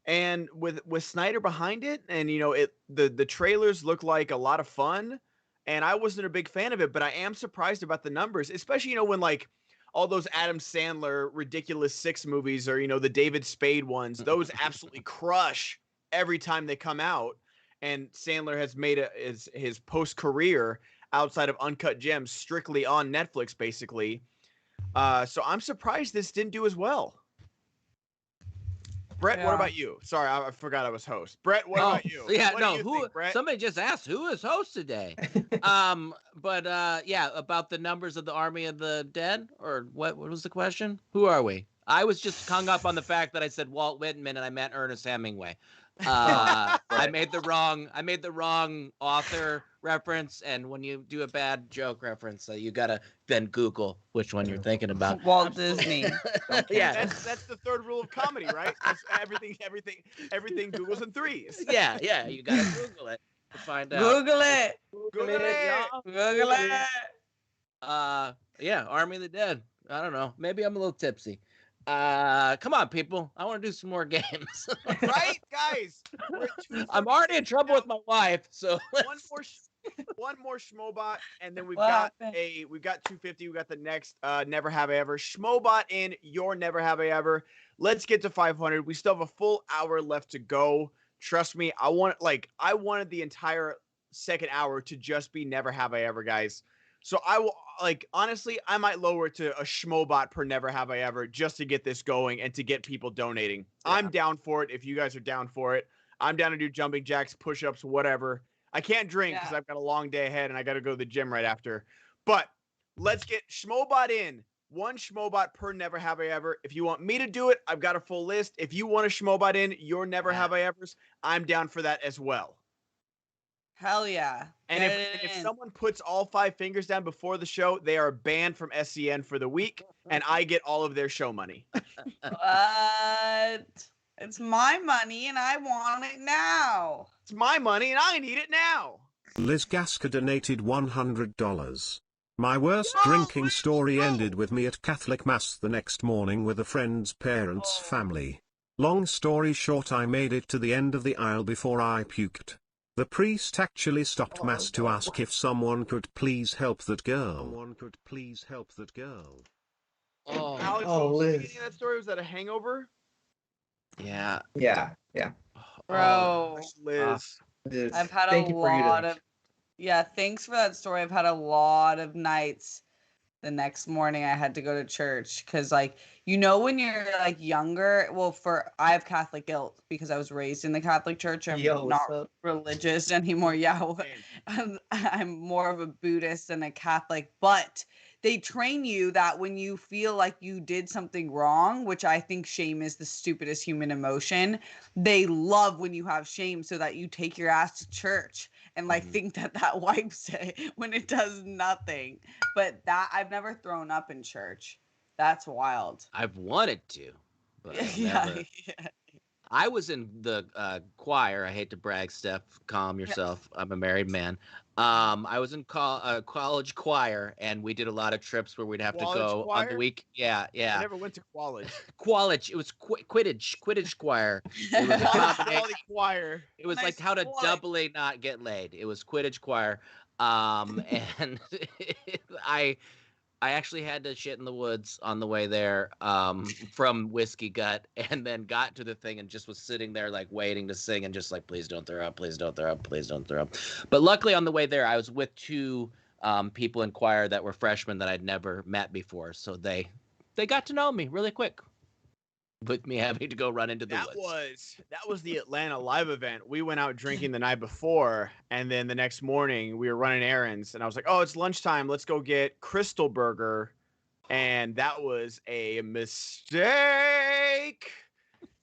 and with Snyder behind it, and the trailers look like a lot of fun, and I wasn't a big fan of it, but I am surprised about the numbers, especially when like all those Adam Sandler ridiculous 6 movies or the David Spade ones, those absolutely crush every time they come out, and Sandler has made his post career outside of Uncut Gems strictly on Netflix, basically. So I'm surprised this didn't do as well. Brett, what about you? Sorry, I forgot I was host. Brett, what about you? Yeah, what no, do you think, Brett? Somebody just asked who is host today. Yeah, about the numbers of the Army of the Dead, or what was the question? Who are we? I was just hung up on the fact that I said Walt Whitman and I meant Ernest Hemingway. I made the wrong author reference, and when you do a bad joke reference, you gotta then Google which one you're thinking about. Walt Disney. Yeah, that's the third rule of comedy, right? That's everything Google's in threes. yeah, you gotta Google it to find out. Google it. Google it. Google it. Yeah, Army of the Dead. I don't know. Maybe I'm a little tipsy. Come on, people. I want to do some more games. Right, guys? We're at I'm already in trouble with my wife, so one more Schmoebot, and then we've got 250. We got the next Never Have I Ever. Schmoebot in your Never Have I Ever. Let's get to 500. We still have a full hour left to go. Trust me, I wanted the entire second hour to just be Never Have I Ever, guys. So I will, honestly, I might lower it to a Schmoebot per Never Have I Ever just to get this going and to get people donating. Yeah. I'm down for it if you guys are down for it. I'm down to do jumping jacks, push-ups, whatever. I can't drink because I've got a long day ahead and I got to go to the gym right after. But let's get Schmoebot in one Schmoebot per Never Have I Ever. If you want me to do it, I've got a full list. If you want a Schmoebot in your Never Have I Evers, I'm down for that as well. Hell yeah. And if someone puts all 5 fingers down before the show, they are banned from SEN for the week, and I get all of their show money. What? It's my money, and I want it now. It's my money, and I need it now. Liz Gasker donated $100. My worst drinking story ended with me at Catholic Mass the next morning with a friend's parents' family. Long story short, I made it to the end of the aisle before I puked. The priest actually stopped Mass to ask if someone could please help that girl. Alex, Oh, what was the Liz. beginning of that story? Was that a hangover? Yeah. Yeah. Bro, Gosh, Liz. Liz, I've had thank a you for your lot donation. of. Yeah, thanks for that story. I've had a lot of nights. The next morning, I had to go to church because, like, when you're like younger. Well, I have Catholic guilt because I was raised in the Catholic Church. I'm Yo, not what's up? religious anymore. Yeah, I'm more of a Buddhist than a Catholic, but they train you that when you feel like you did something wrong, which I think shame is the stupidest human emotion, they love when you have shame so that you take your ass to church and like think that wipes it when it does nothing. But that I've never thrown up in church. That's wild. I've wanted to, but I've Yeah, never. yeah. I was in the choir. I hate to brag, Steph. Calm yourself. I'm a married man. I was in college choir, and we did a lot of trips where we'd have to College go on the choir? week. Yeah. I never went to college. College. It was Quidditch choir. It was a combination. Quality choir. It was Nice like how to boy. doubly not get laid. It was Quidditch choir. And I actually had to shit in the woods on the way there from Whiskey Gut, and then got to the thing and just was sitting there like waiting to sing and just like, please don't throw up, please don't throw up, please don't throw up. But luckily on the way there, I was with 2 people in choir that were freshmen that I'd never met before. So they got to know me really quick with me having to go run into the woods. That was the Atlanta live event. We went out drinking the night before, and then the next morning we were running errands, and I was like, "Oh, it's lunchtime. Let's go get Crystal Burger," and that was a mistake.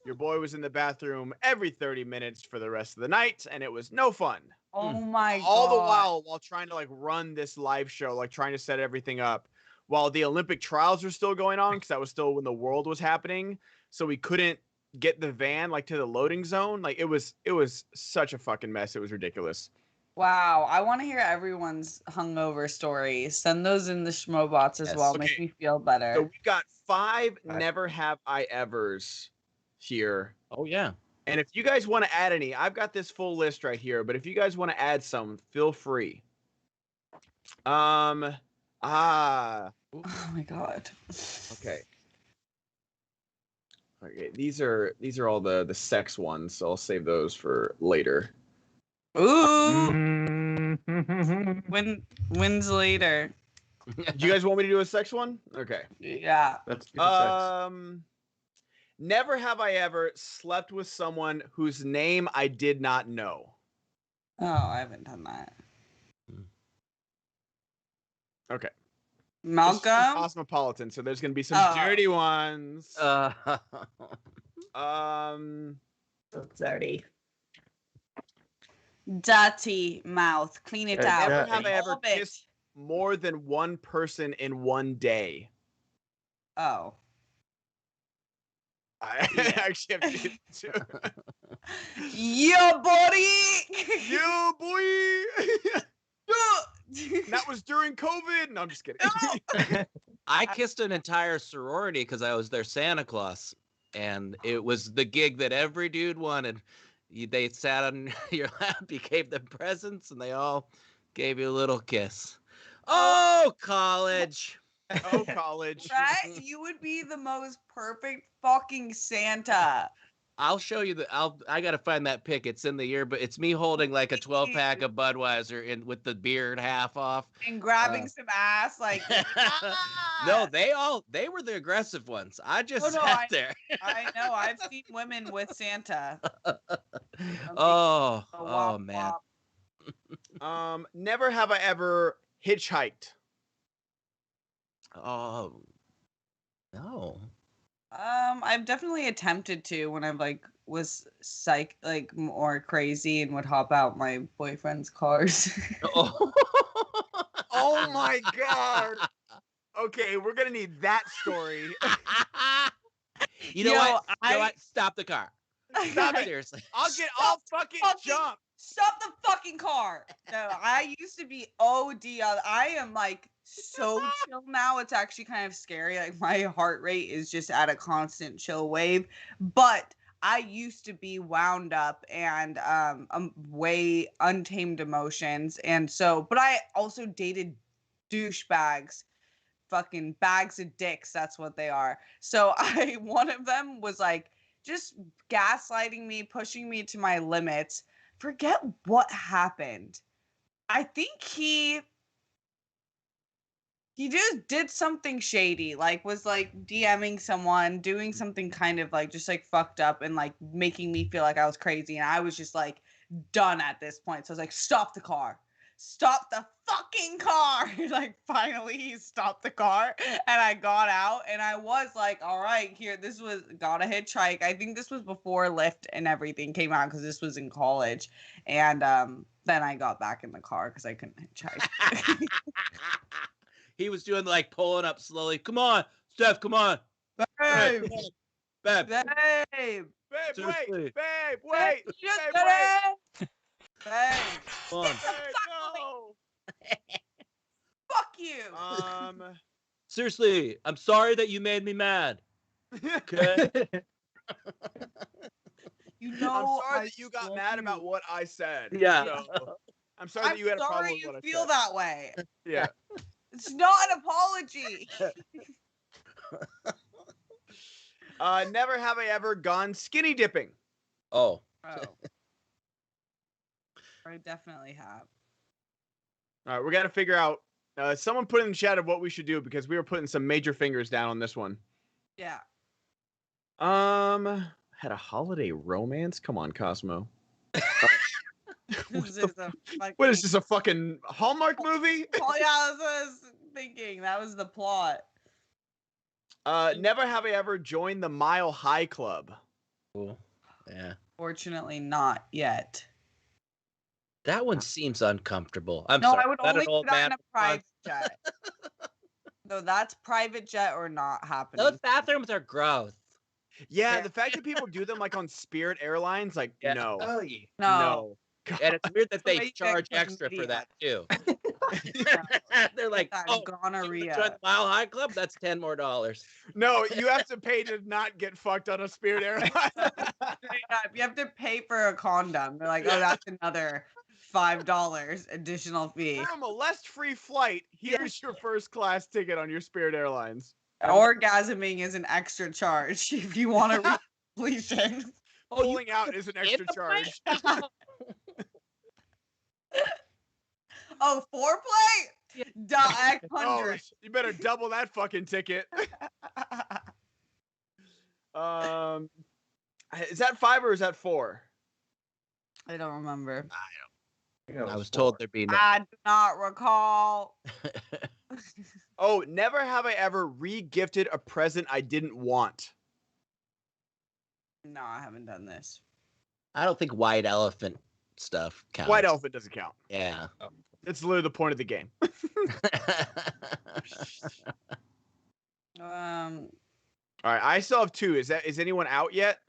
Your boy was in the bathroom every 30 minutes for the rest of the night, and it was no fun. Oh my god. All the while trying to like run this live show, like trying to set everything up, while the Olympic trials were still going on, because that was still when the world was happening. So we couldn't get the van like to the loading zone. Like it was such a fucking mess. It was ridiculous. Wow, I want to hear everyone's hungover stories. Send those in the Schmoebots as Yes. well. Okay. Make me feel better. So we've got 5 Never Have I Evers here. Oh yeah. And if you guys want to add any, I've got this full list right here, but if you guys want to add some, feel free. Oh my god. Okay. Okay, these are all the sex ones, so I'll save those for later. Ooh. Wins later. Do you guys want me to do a sex one? Okay. Yeah. Let's do the sex. Never have I ever slept with someone whose name I did not know. Oh, I haven't done that. Okay. This is Malcolm? Cosmopolitan, so there's gonna be some Oh. dirty ones. So dirty. Dirty mouth. Clean it Yeah, out. Never have I All ever of it. kissed more than one person in one day. Oh. I actually have to get to. Yeah, buddy! Yeah, boy. That was during COVID. No, I'm just kidding. I kissed an entire sorority because I was their Santa Claus, and it was the gig that every dude wanted. They sat on your lap, you gave them presents, and they all gave you a little kiss. Oh, college! Oh, college. Right? You would be the most perfect fucking Santa. I'll show you I gotta find that pic. It's in the year, but it's me holding like a 12-pack of Budweiser with the beard half off. And grabbing some ass, like No, they were the aggressive ones. I just Oh, no, sat there. I know. I've seen women with Santa. Oh Womp man. womp. Never have I ever hitchhiked. Oh, No. I've definitely attempted to when I've like was more crazy and would hop out my boyfriend's cars. Oh. Oh my god. Okay, we're gonna need that story. You know what? You know what? Stop the car. Stop it. Seriously. I'll fucking jump. Stop the fucking car. No, I used to be OD. I am like so chill now. It's actually kind of scary. Like my heart rate is just at a constant chill wave. But I used to be wound up and way untamed emotions. And so, but I also dated douchebags. Fucking bags of dicks, that's what they are. So one of them was like just gaslighting me, pushing me to my limits. Forget what happened. I think he just did something shady, like was like DMing someone, doing something kind of like just like fucked up and like making me feel like I was crazy, and I was just like done at this point. So I was like, stop the car. Stop the fucking car. Like finally he stopped the car and I got out and I was like, all right, here, this was got a hitchhike. I think this was before Lyft and everything came out because this was in college. And then I got back in the car because I couldn't hitchhike. He was doing like pulling up slowly. Come on, Steph, come on. Babe. Babe. Babe. Babe, Seriously. wait. Babe, wait. You just Babe, got wait. it. Babe. Come on. Babe, no. Fuck you. Seriously, I'm sorry that you made me mad. Okay. You I'm know, sorry that you got mad about what I said. Yeah. So, I'm sorry that you had a problem with what I you feel said. that way. Yeah. It's not an apology. Never have I ever gone skinny dipping. Oh. Oh. I definitely have. All right, we got to figure out. Someone put in the chat of what we should do because we were putting some major fingers down on this one. Yeah. Had a holiday romance? Come on, Cosmo. What is this, a fucking Hallmark movie? Oh yeah, that's what I was thinking. That was the plot. Never have I ever joined the Mile High Club. Cool. Yeah. Fortunately, not yet. That one seems uncomfortable. I'm No, sorry. I would Is that only an do old that man in a private jet. No, that's private jet or not happening. Those bathrooms are gross. Yeah, the fact that people do them like on Spirit Airlines, like Yeah. no, Oh, yeah. no. And it's weird that they Wait, charge that extra for couldn't that too. Yeah. They're like, That oh, gonorrhea. join the Mile High Club? That's $10 more. No, you have to pay to not get fucked on a Spirit Airline. You have to pay for a condom. They're like, oh, that's another $5 additional fee. For a molest-free flight, here's your first class ticket on your Spirit Airlines. Orgasming is an extra charge if you want to completion. Pulling out is an extra charge. Oh, foreplay? X100. Oh, you better double that fucking ticket. Is that 5 or is that 4? I don't remember. I was told there'd be no. I do not recall. Oh, never have I ever re-gifted a present I didn't want. No, I haven't done this. I don't think white elephant stuff counts. White elephant doesn't count. Yeah. It's literally the point of the game. All right, I still have 2. Is anyone out yet?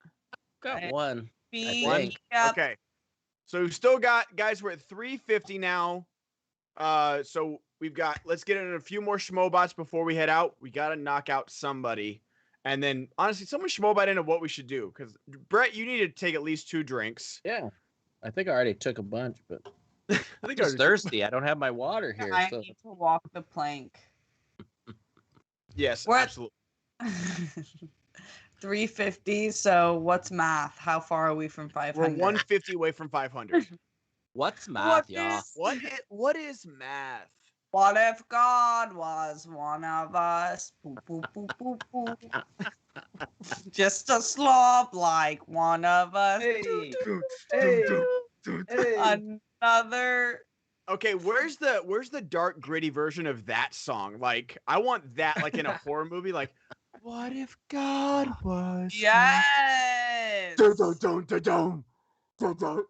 Got one. One? Okay. So we've still got, guys, we're at 350 now. So we've got, let's get in a few more Schmoebots before we head out. We got to knock out somebody. And then, honestly, someone Schmoebot into what we should do. Because, Brett, you need to take at least 2 drinks. Yeah. I think I already took a bunch, but I think I'm thirsty. I don't have my water here. I So. need to walk the plank. Yes, We're at- absolutely. 350. So what's math? How far are we from 500? We're 150 away from 500. What's math, What y'all? is- What is math? What if God was one of us? Boop, boop, boop, boop, boop. Just a slob like one of us. Hey. Hey. Hey. Another. Okay, where's the dark gritty version of that song? Like, I want that like in a horror movie. Like, What if God was? Yes. Dun, dun, dun, dun, dun, dun, dun.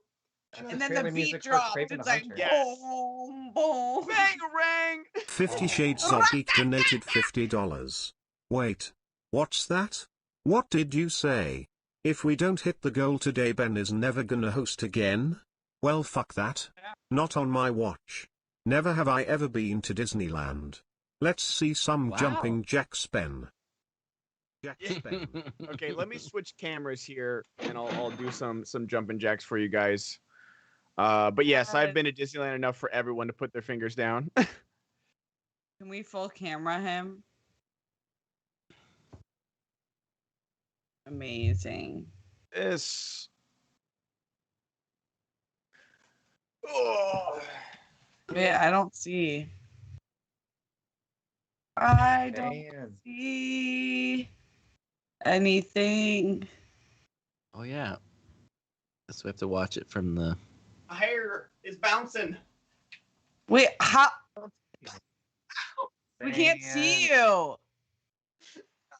And then the trailer beat music for drops. Kraven It's the like Hunter. Yes. boom, boom. Bang-a-rang! 50 Shades of Geek donated $50. Wait. What's that? What did you say? If we don't hit the goal today, Ben is never gonna host again? Well, fuck that. Not on my watch. Never have I ever been to Disneyland. Let's see some Wow. jumping jacks, Ben. Jacks, Ben. Okay, let me switch cameras here, and I'll do some jumping jacks for you guys. But yes, I've been to Disneyland enough for everyone to put their fingers down. Can we full camera him? Amazing. This. Oh. Wait, I don't see. I don't Man. see anything. Oh yeah. Guess we have to watch it from the. My hair is bouncing. Wait, how? We can't see you.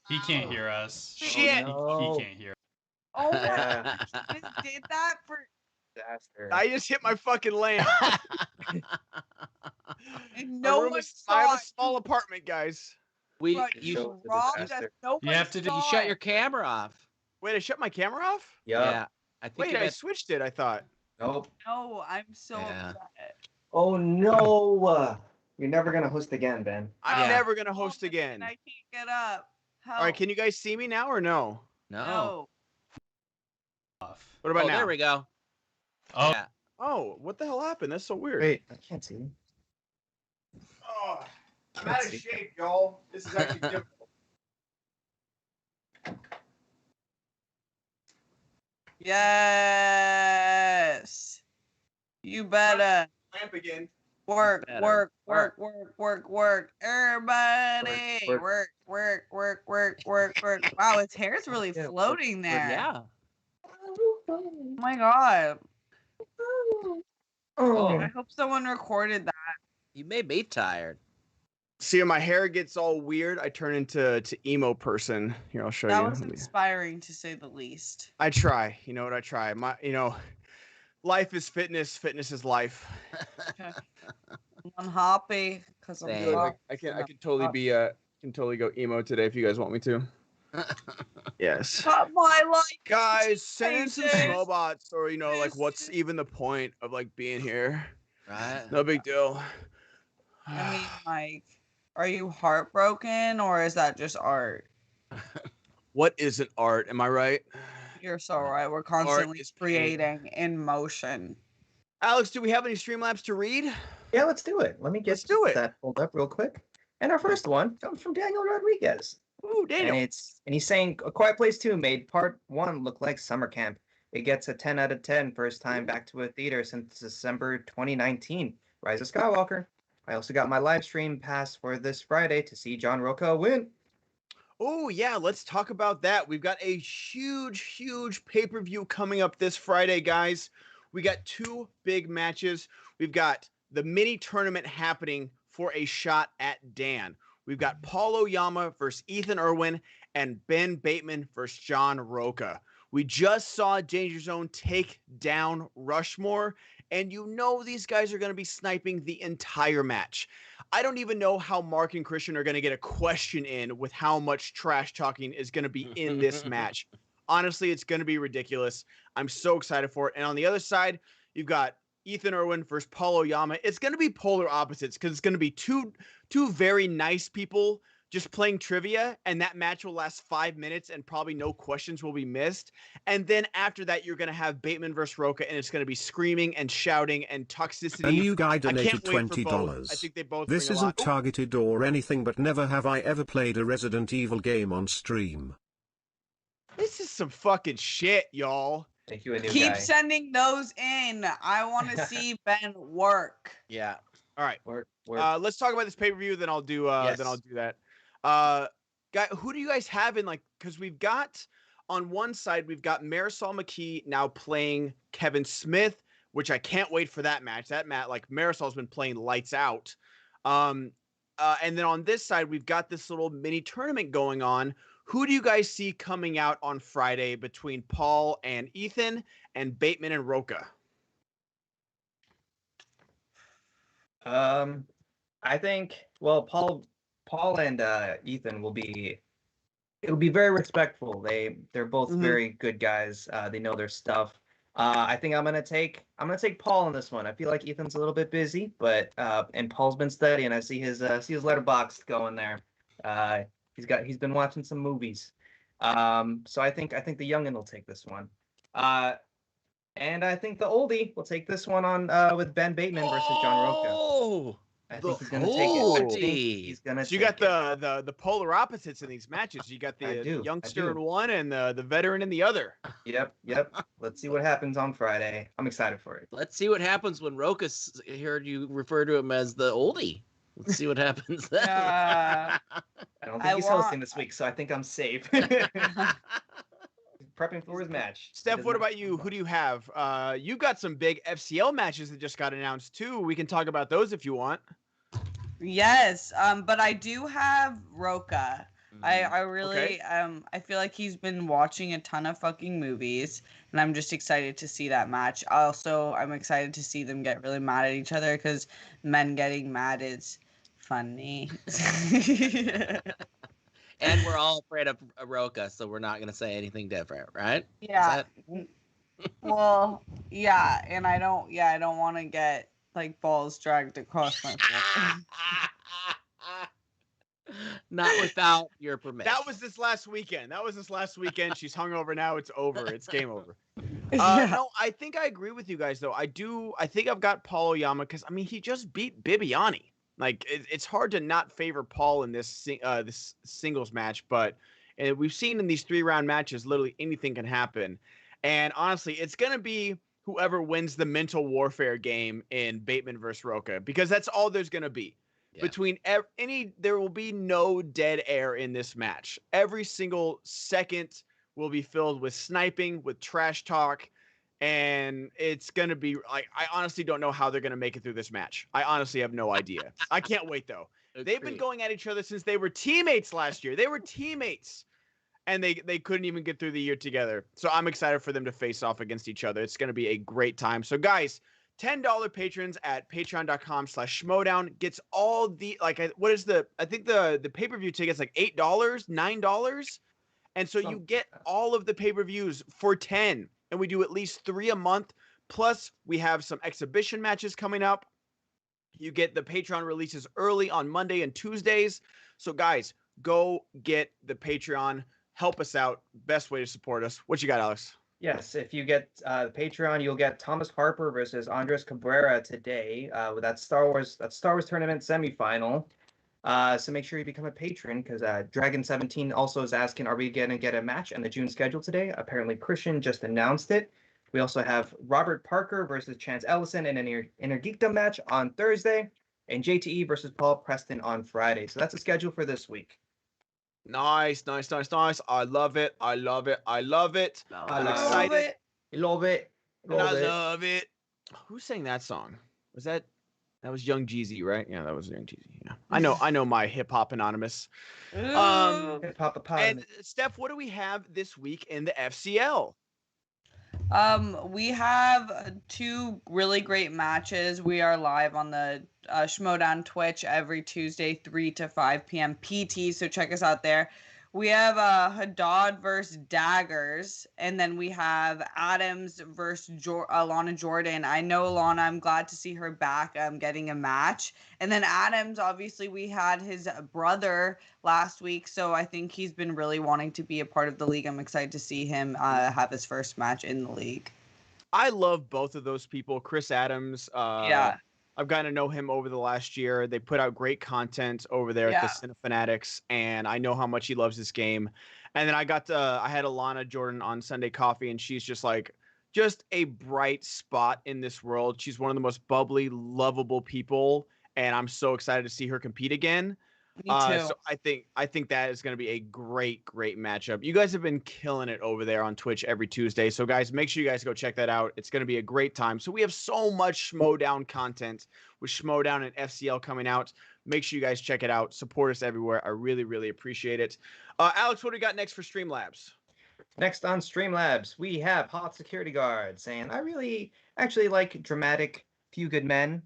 He can't hear us. Shit. no. He can't hear. Oh my! Yeah. You just did that for Disaster. I just hit my fucking lamp. and My no room one is- I have saw a small apartment, guys. we But you, Show the robbed us. disaster. Nobody you have to saw you shut it. your camera off. Wait, I shut my camera off? Yup. Yeah. I think Wait, you I have- switched it, I thought. Nope. No, I'm so Yeah. upset. Oh no. You're never gonna host again, Ben. I'm Yeah. never gonna Oh, host man, again. I can't get up. Help. All right, can you guys see me now or no? No. No. Off. What about Oh, now? there we go. Oh, Yeah. Oh, what the hell happened? That's so weird. Wait, I can't see. Oh, I'm out of shape, y'all. This is actually difficult. Yes. You better Lamp again. work, Better. work, work, work, work, work. Everybody, Work, work, work, work, work, work, work. Wow, his hair's really Yeah, work, floating there. Yeah. Oh my god. Oh. I hope someone recorded that. You made me tired. See, when my hair gets all weird, I turn into emo person. Here, I'll show That you. was inspiring to say the least. I try. You know what? I try. Life is fitness. Fitness is life. I'm happy because I'm Same. hot. I can totally be can totally go emo today if you guys want me to. Yes. Cut my life. Guys, send in some Faces. Schmoebots or like what's even the point of like being here? Right. No big deal. I mean, like, are you heartbroken or is that just art? What isn't art? Am I right? You're so right. We're constantly is pain. creating in motion. Alex, do we have any Streamlabs to read? Yeah, let's do it. Let me Let's get do it. that pulled up real quick. And our first one comes from Daniel Rodriguez. Ooh, Daniel. And he's saying A Quiet Place 2 made part 1 look like summer camp. It gets a 10 out of 10, first time back to a theater since December 2019. Rise of Skywalker. I also got my live stream pass for this Friday to see John Roca win. Oh, yeah, let's talk about that. We've got a huge pay-per-view coming up this Friday, guys. We got 2 big matches. We've got the mini tournament happening for a shot at Dan. We've got Paul Oyama versus Ethan Irwin and Ben Bateman versus John Roca. We just saw Danger Zone take down Rushmore, and you know these guys are going to be sniping the entire match. I don't even know how Mark and Christian are going to get a question in with how much trash talking is going to be in this match. Honestly, it's going to be ridiculous. I'm so excited for it. And on the other side, you've got Ethan Irwin versus Paul Oyama. It's going to be polar opposites because it's going to be two very nice people just playing trivia, and that match will last 5 minutes and probably no questions will be missed. And then after that, you're going to have Bateman versus Roca, and it's going to be screaming and shouting and toxicity. A new guy I donated can't wait for both. $20. I think they both This bring a isn't lot. targeted or anything, but never have I ever played a Resident Evil game on stream. This is some fucking shit, y'all. Thank you, a new Keep guy. sending those in. I want to see Ben work. Yeah. All right. Work. Let's talk about this pay-per-view, then I'll do Yes. that. Guy, who do you guys have in, like, because we've got on one side we've got Marisol McKee now playing Kevin Smith, which I can't wait for that match. That match, like, Marisol's been playing lights out. And then on this side we've got this little mini tournament going on. Who do you guys see coming out on Friday between Paul and Ethan and Bateman and Roca? I think Paul and Ethan it'll be very respectful. They're both very good guys. They know their stuff. I think I'm gonna take Paul on this one. I feel like Ethan's a little bit busy, but and Paul's been studying. I see his letterbox going there. He's been watching some movies. So I think the youngin will take this one. And I think the oldie will take this one on with Ben Bateman versus John Roca. Oh, I think he's gonna take it. I think he's gonna. So you got the polar opposites in these matches. You got the youngster in one and the veteran in the other. Yep. Let's see what happens on Friday. I'm excited for it. Let's see what happens when Roca heard you refer to him as the oldie. Let's see what happens then. I don't think he's hosting this week, so I think I'm safe. Prepping for his match. Steph, what about you? Who do you have? You've got some big FCL matches that just got announced too. We can talk about those if you want. Yes, but I do have Roca. I really I feel like he's been watching a ton of fucking movies, and I'm just excited to see that match. Also, I'm excited to see them get really mad at each other because men getting mad is funny. And we're all afraid of Roca, so we're not gonna say anything different, right? Yeah. Well, yeah, and I don't want to get like balls dragged across my face. Not without your permission. That was this last weekend. She's hungover now. It's over. It's game over. Yeah. No, I think I agree with you guys though. I think I've got Paul Oyama because I mean he just beat Bibiani. Like it's hard to not favor Paul in this singles match, but we've seen in these 3-round matches, literally anything can happen. And honestly, it's gonna be whoever wins the mental warfare game in Bateman versus Roca, because that's all there's gonna be. Yeah. There will be no dead air in this match. Every single second will be filled with sniping, with trash talk. And it's going to be like, I honestly don't know how they're going to make it through this match. I honestly have no idea. I can't wait though. They've been going at each other since they were teammates last year. They were teammates and they couldn't even get through the year together. So I'm excited for them to face off against each other. It's going to be a great time. So guys, $10 patrons at patreon.com/Schmoedown gets all the, I think the pay-per-view ticket's like $8, $9. And so you get all of the pay-per-views for $10. And we do at least 3 a month. Plus, we have some exhibition matches coming up. You get the Patreon releases early on Monday and Tuesdays. So, guys, go get the Patreon. Help us out. Best way to support us. What you got, Alex? Yes, if you get the Patreon, you'll get Thomas Harper versus Andres Cabrera today with that Star Wars tournament semifinal. So make sure you become a patron because Dragon17 also is asking, are we going to get a match on the June schedule today? Apparently Christian just announced it. We also have Robert Parker versus Chance Ellison in an Inner Geekdom match on Thursday, and JTE versus Paul Preston on Friday. So that's the schedule for this week. Nice. I love it. I'm excited. Love it. Love it. Who sang that song? That was Young Jeezy, right? Yeah, that was Young Jeezy. Yeah, I know my hip hop anonymous. Hip hop anonymous. And Steph, what do we have this week in the FCL? We have 2 really great matches. We are live on the Schmoedown Twitch every Tuesday, 3 to 5 p.m. PT. So check us out there. We have Haddad versus Daggers, and then we have Adams versus Alana Jordan. I know Alana, I'm glad to see her back getting a match. And then Adams, obviously, we had his brother last week, so I think he's been really wanting to be a part of the league. I'm excited to see him have his first match in the league. I love both of those people. Chris Adams, yeah. I've gotten to know him over the last year. They put out great content over there at the Cinefanatics, and I know how much he loves this game. And then I had Alana Jordan on Sunday Coffee, and she's just a bright spot in this world. She's one of the most bubbly, lovable people, and I'm so excited to see her compete again. Me too. So I think that is going to be a great matchup. You guys have been killing it over there on Twitch every Tuesday. So guys, make sure you guys go check that out. It's going to be a great time. So we have so much Schmoedown content with Schmoedown and FCL coming out. Make sure you guys check it out. Support us everywhere. I really appreciate it. Alex, what do we got next for Streamlabs? Next on Streamlabs, we have Hot Security Guard saying, I really actually like dramatic Few Good Men,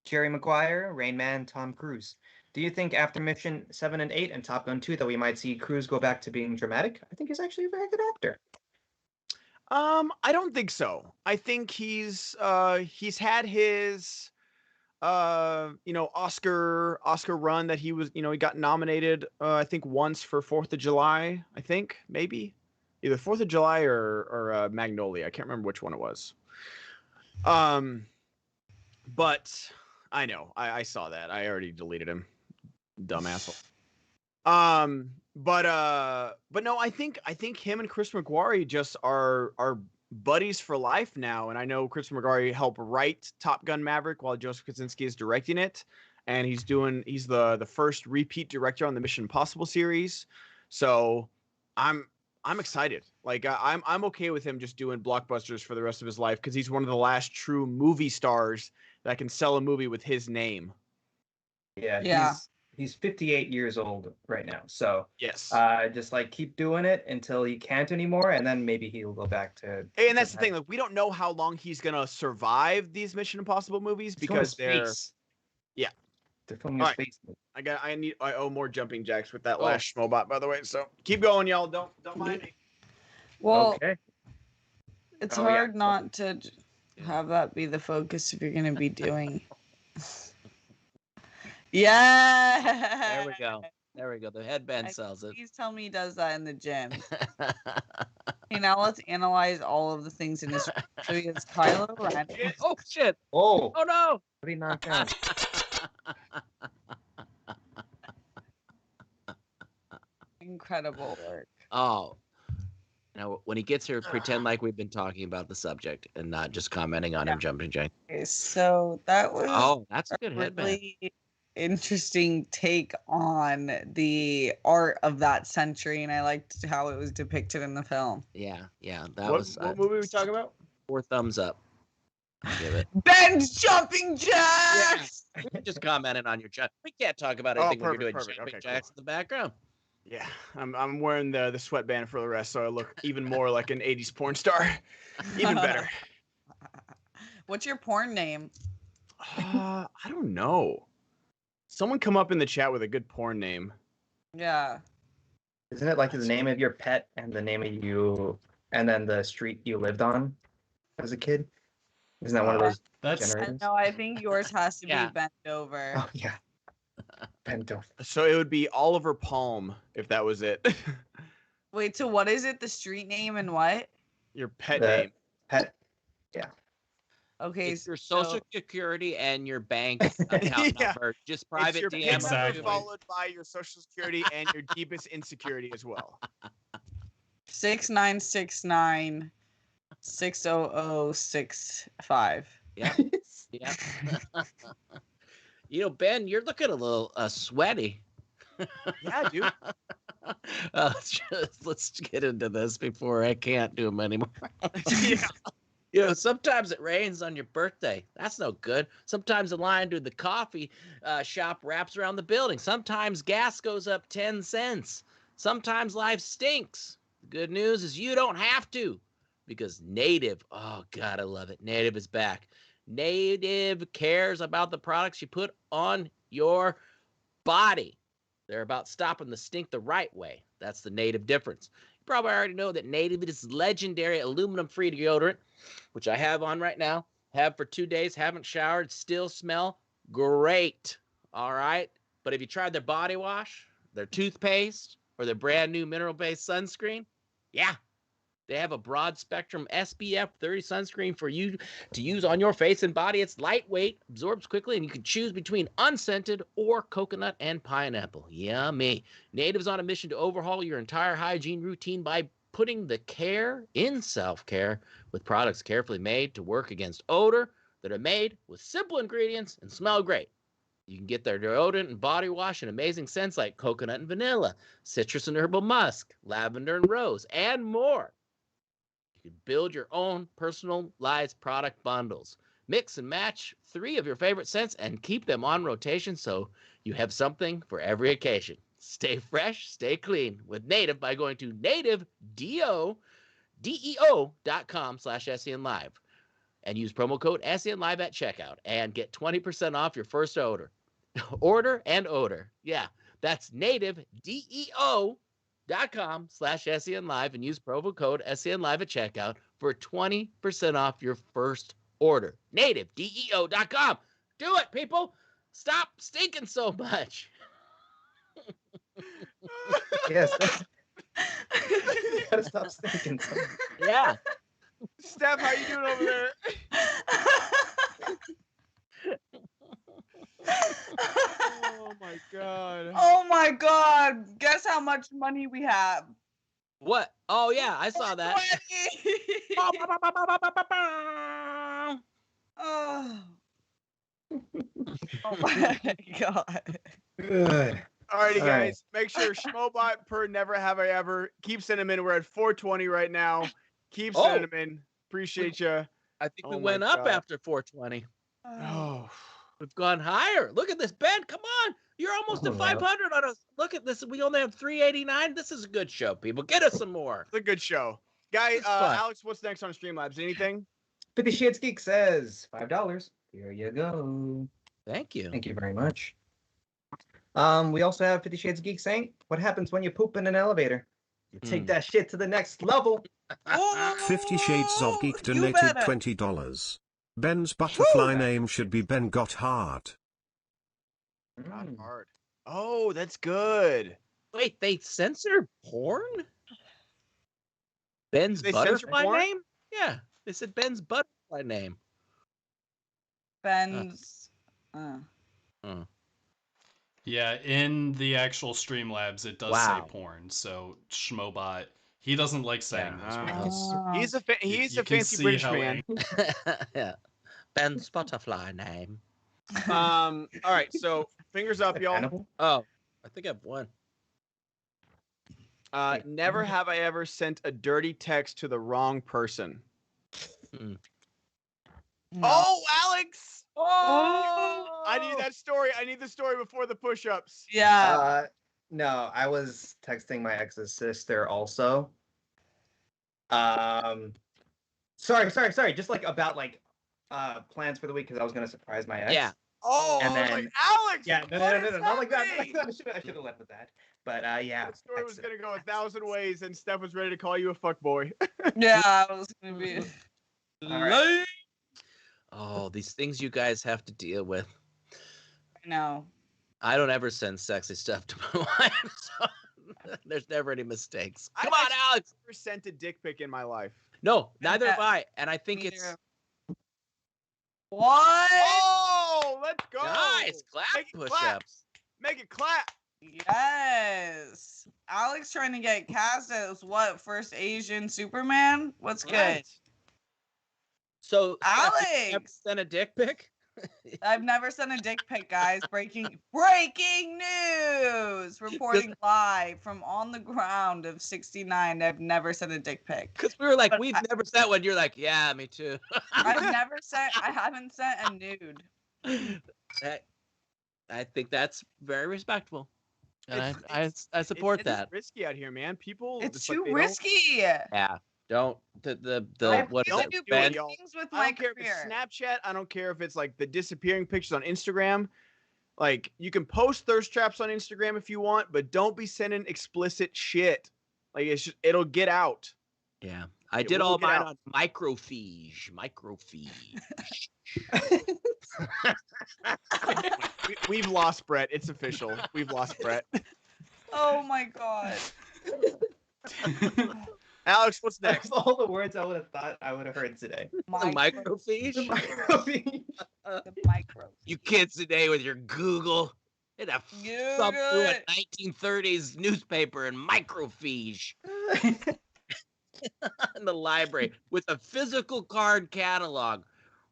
Jerry Maguire, Rain Man, Tom Cruise. Do you think after Mission 7 and 8 and Top Gun 2 that we might see Cruise go back to being dramatic? I think he's actually a very good actor. I don't think so. I think he's had his Oscar run that he was, he got nominated I think once for 4th of July, I think, maybe. Either 4th of July or Magnolia. I can't remember which one it was. But I know. I saw that. I already deleted him. Dumb asshole. But no, I think him and Chris McQuarrie just are buddies for life now. And I know Chris McQuarrie helped write Top Gun Maverick while Joseph Kosinski is directing it, and he's the first repeat director on the Mission Impossible series. So I'm excited. Like I'm okay with him just doing blockbusters for the rest of his life because he's one of the last true movie stars that can sell a movie with his name. Yeah. He's 58 years old right now. So yes, just like keep doing it until he can't anymore, and then maybe he'll go back to. And that's the thing. Like we don't know how long he's gonna survive these Mission Impossible movies because they're filming a space movie. I owe more jumping jacks with that last Schmobot, by the way. So keep going, y'all. Don't mind me. Well, okay. It's hard not to have that be the focus if you're gonna be doing. Yeah. There we go. The headband sells it. Please tell me he does that in the gym. Okay, now let's analyze all of the things in this. So he has Kylo Ren. Oh shit! Oh no! What he knocked down? Incredible work. Oh. Now, when he gets here, pretend like we've been talking about the subject and not just commenting on him jumping jack. Okay, so that was. Oh, that's a good headband. Really interesting take on the art of that century, and I liked how it was depicted in the film. Yeah. What movie are we talking about? 4 thumbs up. I'll give it. Ben's jumping jacks. Yeah. We just commented on your jump. We can't talk about anything when you're doing jumping jacks in the background. Yeah, I'm wearing the sweatband for the rest, so I look even more like an 80s porn star. Even better. What's your porn name? I don't know. Someone come up in the chat with a good porn name. Yeah. Isn't it like the name of your pet and the name of you, and then the street you lived on as a kid? Isn't that one of those generations? No, I think yours has to be Bent Over. Oh, yeah. Bent Over. So it would be Oliver Palm if that was it. Wait, so what is it? The street name and what? Your pet name. Pet. Yeah. Okay. It's your social security and your bank account number. Just private it's your DM. Exactly. Followed by your social security and your deepest insecurity as well. 6969 60065. Yeah. Yeah. Ben, you're looking a little sweaty. Yeah, dude. Let's get into this before I can't do them anymore. Yeah. Sometimes it rains on your birthday. That's no good. Sometimes the line to the coffee shop wraps around the building. Sometimes gas goes up 10 cents. Sometimes life stinks. The good news is you don't have to, because Native, oh God, I love it. Native is back. Native cares about the products you put on your body. They're about stopping the stink the right way. That's the Native difference. You probably already know that Native is legendary aluminum-free deodorant, which I have on right now. Have for 2 days, haven't showered, still smell great. All right? But have you tried their body wash, their toothpaste, or their brand new mineral-based sunscreen? Yeah. They have a broad spectrum SPF 30 sunscreen for you to use on your face and body. It's lightweight, absorbs quickly, and you can choose between unscented or coconut and pineapple. Yummy. Native's on a mission to overhaul your entire hygiene routine by putting the care in self-care with products carefully made to work against odor that are made with simple ingredients and smell great. You can get their deodorant and body wash in amazing scents like coconut and vanilla, citrus and herbal musk, lavender and rose, and more. You can build your own personalized product bundles. Mix and match 3 of your favorite scents and keep them on rotation so you have something for every occasion. Stay fresh, stay clean with Native by going to native.deo.com/SENLive and use promo code SENLive at checkout and get 20% off your first order. Order and odor. Yeah, that's native.deo.com/SENLive and use promo code SENLive at checkout for 20% off your first order. native.deo.com. Do it, people. Stop stinking so much. Yes. You gotta stop stinking. Yeah. Steph, how you doing over there? Oh my god. Oh my god. Guess how much money we have? What? Oh, yeah, I saw that. 20. Oh. Oh my god. Good. Alrighty, All guys. Make sure Schmoebot per never have I ever. Keep sending them in. We're at 420 right now. Keep sending them in. Appreciate you. I think we Oh my went up God. after 420. Oh. We've gone higher. Look at this, Ben. Come on. You're almost Oh, at wow. 500 on us. Look at this. We only have 389. This is a good show, people. Get us some more. It's a good show. Guy, It's fun. Alex, what's next on Streamlabs? Anything? 50 Shades Geek says $5. Here you go. Thank you. Thank you very much. We also have 50 Shades Geek saying, what happens when you poop in an elevator? You take that shit to the next level. 50 Shades of Geek You donated better. $20. Ben's butterfly name should be Ben Goddard. Not hard. Oh, that's good. Wait, they censor porn? Ben's They censor butterfly porn? name? Yeah, they said Ben's butterfly name. Ben's. Yeah, in the actual Streamlabs, it does Wow. say porn. So Schmoebot, he doesn't like saying those words. He's a You can fancy see British how man. Yeah. Ben's butterfly name. All right, so fingers up, y'all. Hannibal? Oh, I think I've won. Never have I ever sent a dirty text to the wrong person. Oh, Alex! Oh! I need that story. I need the story before the push-ups. Yeah. No, I was texting my ex's sister also. Sorry. Just like about like plans for the week because I was gonna surprise my ex. Yeah. Oh, And I was then- like, Alex! Yeah, no, what is not like that. happening? I should have left with that. But yeah. The story was texted. gonna go 1,000 ways, and Steph was ready to call you a fuckboy. Yeah, I was gonna be. All right. Oh, these things you guys have to deal with. No. I don't ever send sexy stuff to my wife, so there's never any mistakes. Come I've on, Alex. never sent a dick pic in my life. No, neither have I. And I think it's Neither. What? Oh, let's go! nice. Clap Make it clap. push-ups. Make it clap. Yes. Alex trying to get cast as what? First Asian Superman? What's good? Right. So, Steph, you ever Alex! sent a dick pic? I've never sent a dick pic, guys. Breaking news! Reporting live from on the ground of 69. I've never sent a dick pic. Because we were like, we've never sent one. You're like, yeah, me too. I haven't sent a nude. I think that's very respectable. And It's- I support It is that. risky out here, man. People. It's like, too they don't- risky. Yeah. Don't the what is don't it? do it, Ben? y'all. Things with I my don't care if it's career. Snapchat. I don't care if it's like the disappearing pictures on Instagram. Like you can post thirst traps on Instagram if you want, but don't be sending explicit shit. Like it'll get out. Yeah. I It did will all get mine out. on microfiche. Microfiche. We've lost Brett. It's official. We've lost Brett. Oh my god. Alex, what's next? Of all the words I would have thought I would have heard today. Microfiche. The micro. You kids today with your Google. It a Google thumb through a it. 1930s newspaper and microfiche in the library with a physical card catalog.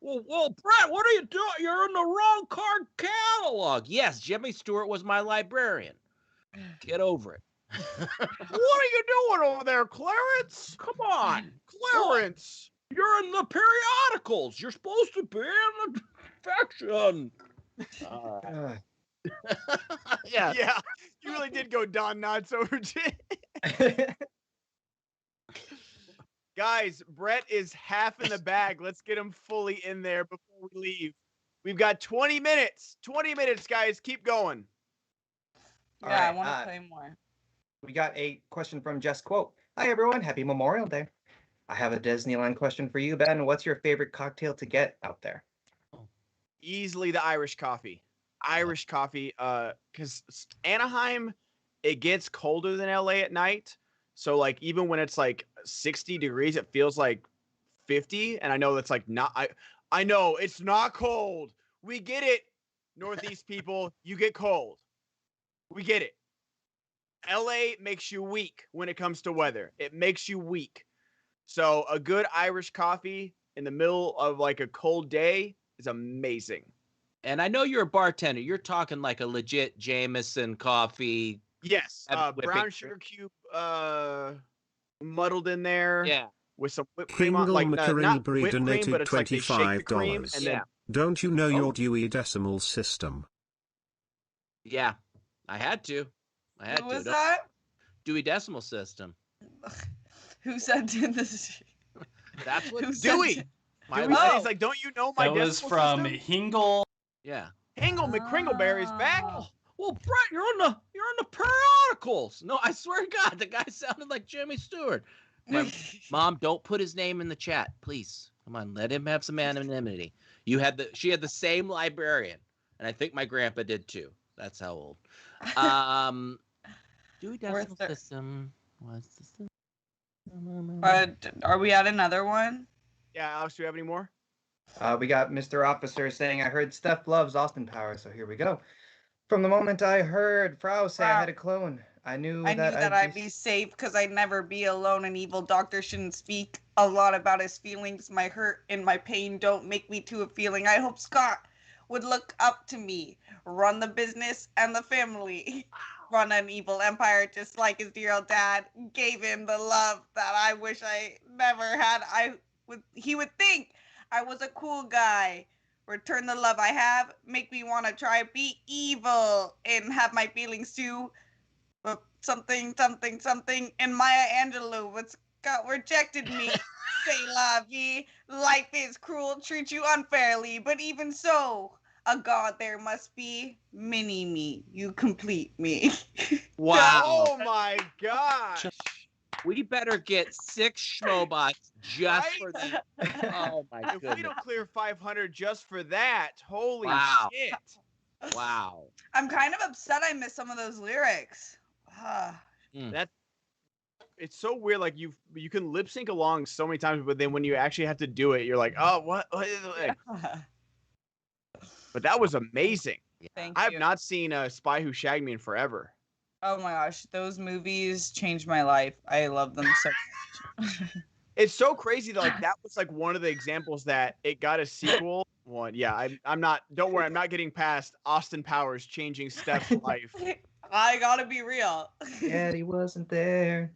Well, Brett, what are you doing? You're in the wrong card catalog. Yes, Jimmy Stewart was my librarian. Get over it. What are you doing over there, Clarence? Come on. Clarence. You're in the periodicals. You're supposed to be in the fiction. Yeah. Yeah, you really did go Don Knotts over Jim. Guys, Brett is half in the bag. Let's get him fully in there before we leave. We've got 20 minutes. 20 minutes, guys. Keep going. All Yeah, I right, want to play more. We got a question from Just Quote. Hi, everyone. Happy Memorial Day. I have a Disneyland question for you, Ben. What's your favorite cocktail to get out there? Easily the Irish coffee. Irish coffee, because Anaheim, it gets colder than LA at night. So, like, even when it's like 60 degrees, it feels like 50. And I know that's like not, I know it's not cold. We get it, Northeast people. You get cold. We get it. LA makes you weak when it comes to weather. It makes you weak. So, a good Irish coffee in the middle of like a cold day is amazing. And I know you're a bartender. You're talking like a legit Jameson coffee. Yes, Whipping brown cream. sugar cube, muddled in there. Yeah. With some whipped cream on, Kringle like McCarrinebury not whipped cream, donated but it's like they shake the cream $25. and then Yeah. Don't you know Oh. your Dewey Decimal System? Yeah. I had to. Who was that? Dewey Decimal System. Who said this? That's what Who said Dewey. it? my Dewey Oh. said, he's like, don't you know my That was decimal from system? Hingle. Yeah. Hingle McCringleberry's back. Oh. Well, Brett, you're in the periodicals. No, I swear to God, the guy sounded like Jimmy Stewart. Mom, don't put his name in the chat, please. Come on, let him have some anonymity. She had the same librarian, and I think my grandpa did too. That's how old. Dewey Decimal System was the Are we at another one? Yeah, Alex, do you have any more? We got Mr. Officer saying, I heard Steph loves Austin Powers, so here we go. From the moment I heard Frau say I had a clone, I knew that I'd be safe because I'd never be alone. An evil doctor shouldn't speak a lot about his feelings. My hurt and my pain don't make me to a feeling. I hope Scott would look up to me, run the business and the family, run an evil empire just like his dear old dad gave him the love that I wish I never had. He would think I was a cool guy. Return the love I have, make me want to try be evil and have my feelings too. But something, and Maya Angelou was Scott rejected me. Say la vie, life is cruel, treat you unfairly, but even so, a god there must be. Mini me, you complete me. Wow. Oh my gosh. We better get 6 Schmoebots just for that. Oh my If we goodness. don't clear 500 just for that, holy Wow. shit. Wow. I'm kind of upset I missed some of those lyrics. It's so weird. Like you can lip sync along so many times, but then when you actually have to do it, you're like, oh, what? But that was amazing. Thank I have you. not seen a Spy Who Shagged Me in forever. Oh my gosh, those movies changed my life. I love them so much. It's so crazy that like that was like one of the examples that it got a sequel. One, yeah, I'm not. Don't worry, I'm not getting past Austin Powers changing Steph's life. I gotta be real. Daddy wasn't there.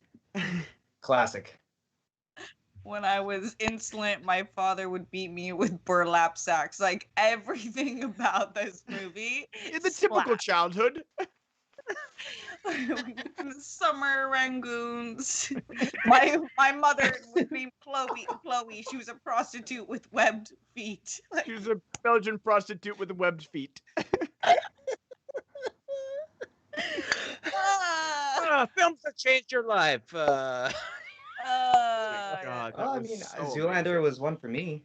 Classic. When I was insolent, my father would beat me with burlap sacks. Like everything about this movie. In the typical childhood. Summer Rangoons. My mother was named Chloe. She was a prostitute with webbed feet. She was a Belgian prostitute with webbed feet. Films that changed your life. God, that I was mean, so Zoolander amazing. was one for me.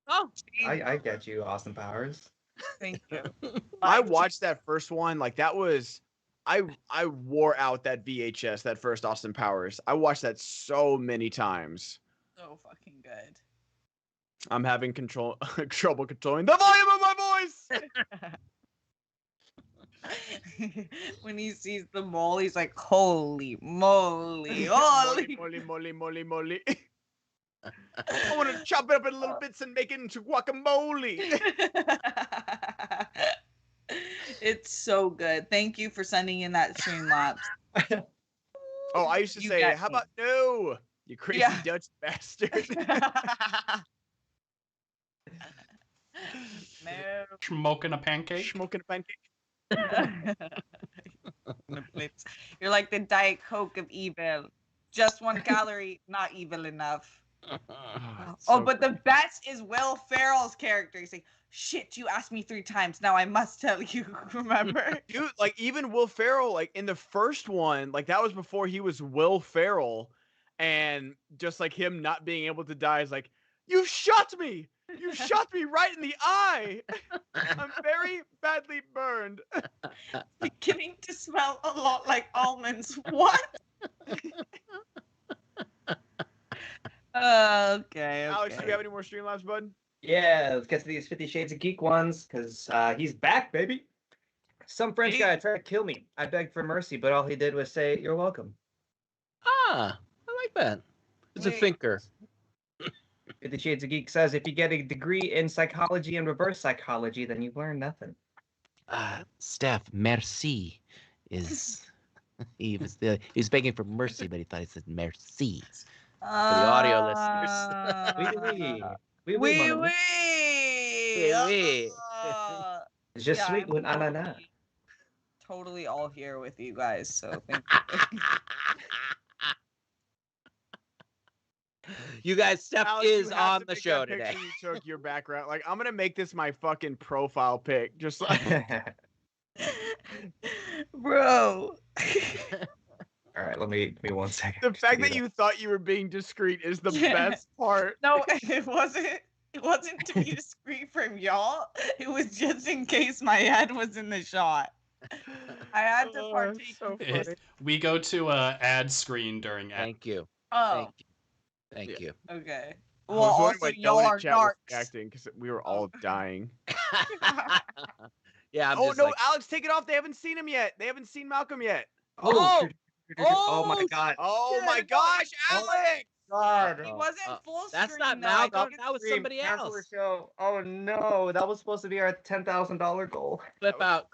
Oh, I get you, Austin Powers. Thank you. I watched that first one. Like that was, I wore out that VHS, that first Austin Powers. I watched that so many times. So fucking good. I'm having trouble controlling the volume of my voice. When he sees the mole, he's like, holy moly, holy. Moly. I want to chop it up in little bits and make it into guacamole. It's so good. Thank you for sending in that Streamlabs. Oh, I used to You say, got how me. about no, you crazy Yeah. Dutch bastard. No. Smoking a pancake. Smoking a pancake. You're like the Diet Coke of evil. Just 1 calorie, not evil enough. So But the best is Will Ferrell's character. He's like, shit, you asked me 3 times. Now I must tell you. Remember? Dude, like even Will Ferrell, like in the first one, like that was before he was Will Ferrell, and just like him not being able to die is like, you shot me! You shot me right in the eye! I'm very badly burned. Beginning to smell a lot like almonds. What? Okay. Alex, do we have any more Streamlabs, bud? Yeah, let's get to these 50 Shades of Geek ones, because he's back, baby. Some French guy tried to kill me. I begged for mercy, but all he did was say, "You're welcome." Ah, I like that. It's a Wait. thinker. 50 Shades of Geek says, if you get a degree in psychology and reverse psychology, then you learn nothing. Steph, merci is he was begging for mercy, but he thought he said merci. For the audio listeners. Oui, Wee mon ami. Oui. Je Yeah, suis I'm un ananas. totally all here with you guys. So thank you. You guys, Steph Alex, you is have on to the make show that picture today. You took your background. Like I'm gonna make this my fucking profile pic. Just like Bro. All right, let me give me 1 second. the just fact do that you thought you were being discreet is the Yeah. best part. No, it wasn't. It wasn't to be discreet from y'all. It was just in case my head was in the shot. I had to Oh, partake. so It- funny. we go to ad screen during ad. Thank you. Oh, Thank Yeah. you. okay. I Well, was wondering also why y'all Donut are chat was narcs. reacting because we were all dying. Yeah, I'm Oh just no, like, Alex, take it off. They haven't seen him yet. They haven't seen Malcolm yet. oh, Oh my god. Oh Yeah, my no, gosh, oh. Alex! God. He wasn't full that's screen. not though. I Malcolm. think That was Stream, somebody cancel the else. show. Oh no, that was supposed to be our $10,000 goal. Clip out.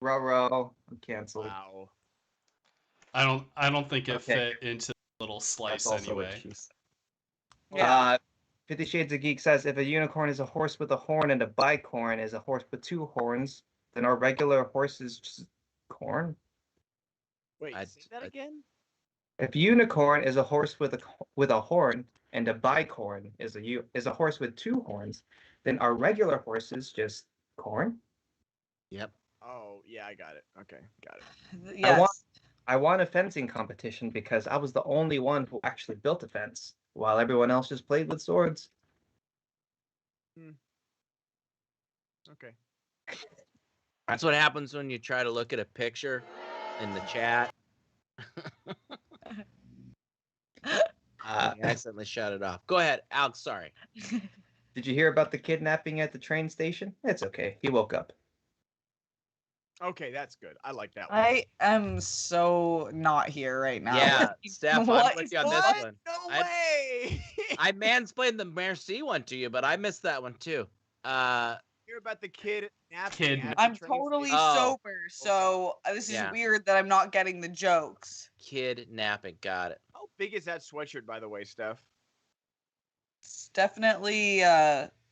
Row, I'm canceled. Wow. I don't think it Okay. fit into the little That's slice also what anyway. she said. Yeah. 50 Shades of Geek says, if a unicorn is a horse with a horn and a bicorn is a horse with 2 horns, then our regular horse is just corn. Wait, I- say that again? If unicorn is a horse with a horn and a bicorn is a horse with 2 horns, then our regular horse is just corn. Yep. Oh, yeah, I got it. Okay, got it. Yes. I won a fencing competition because I was the only one who actually built a fence, while everyone else just played with swords. Okay. That's what happens when you try to look at a picture in the chat. You accidentally shut it off. Go ahead, Alex. Sorry. Did you hear about the kidnapping at the train station? It's okay. He woke up. Okay, that's good. I like that one. I am so not here right now. Yeah, Steph, I'm What with is you on this What? one. No I- way! I mansplained the Merci one to you, but I missed that one too. Hear about the kid napping Kid- at the I'm train totally station. Oh, sober, so this is Yeah. weird that I'm not getting the jokes. kidnapping. Got it. How big is that sweatshirt, by the way, Steph? It's definitely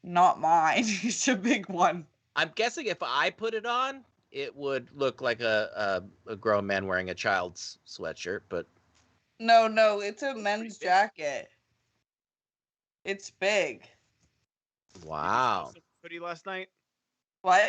not mine. It's a big one. I'm guessing if I put it on, it would look like a grown man wearing a child's sweatshirt, but No, it's a pretty men's big. jacket. It's big. wow. Did you steal someone's hoodie last night? What?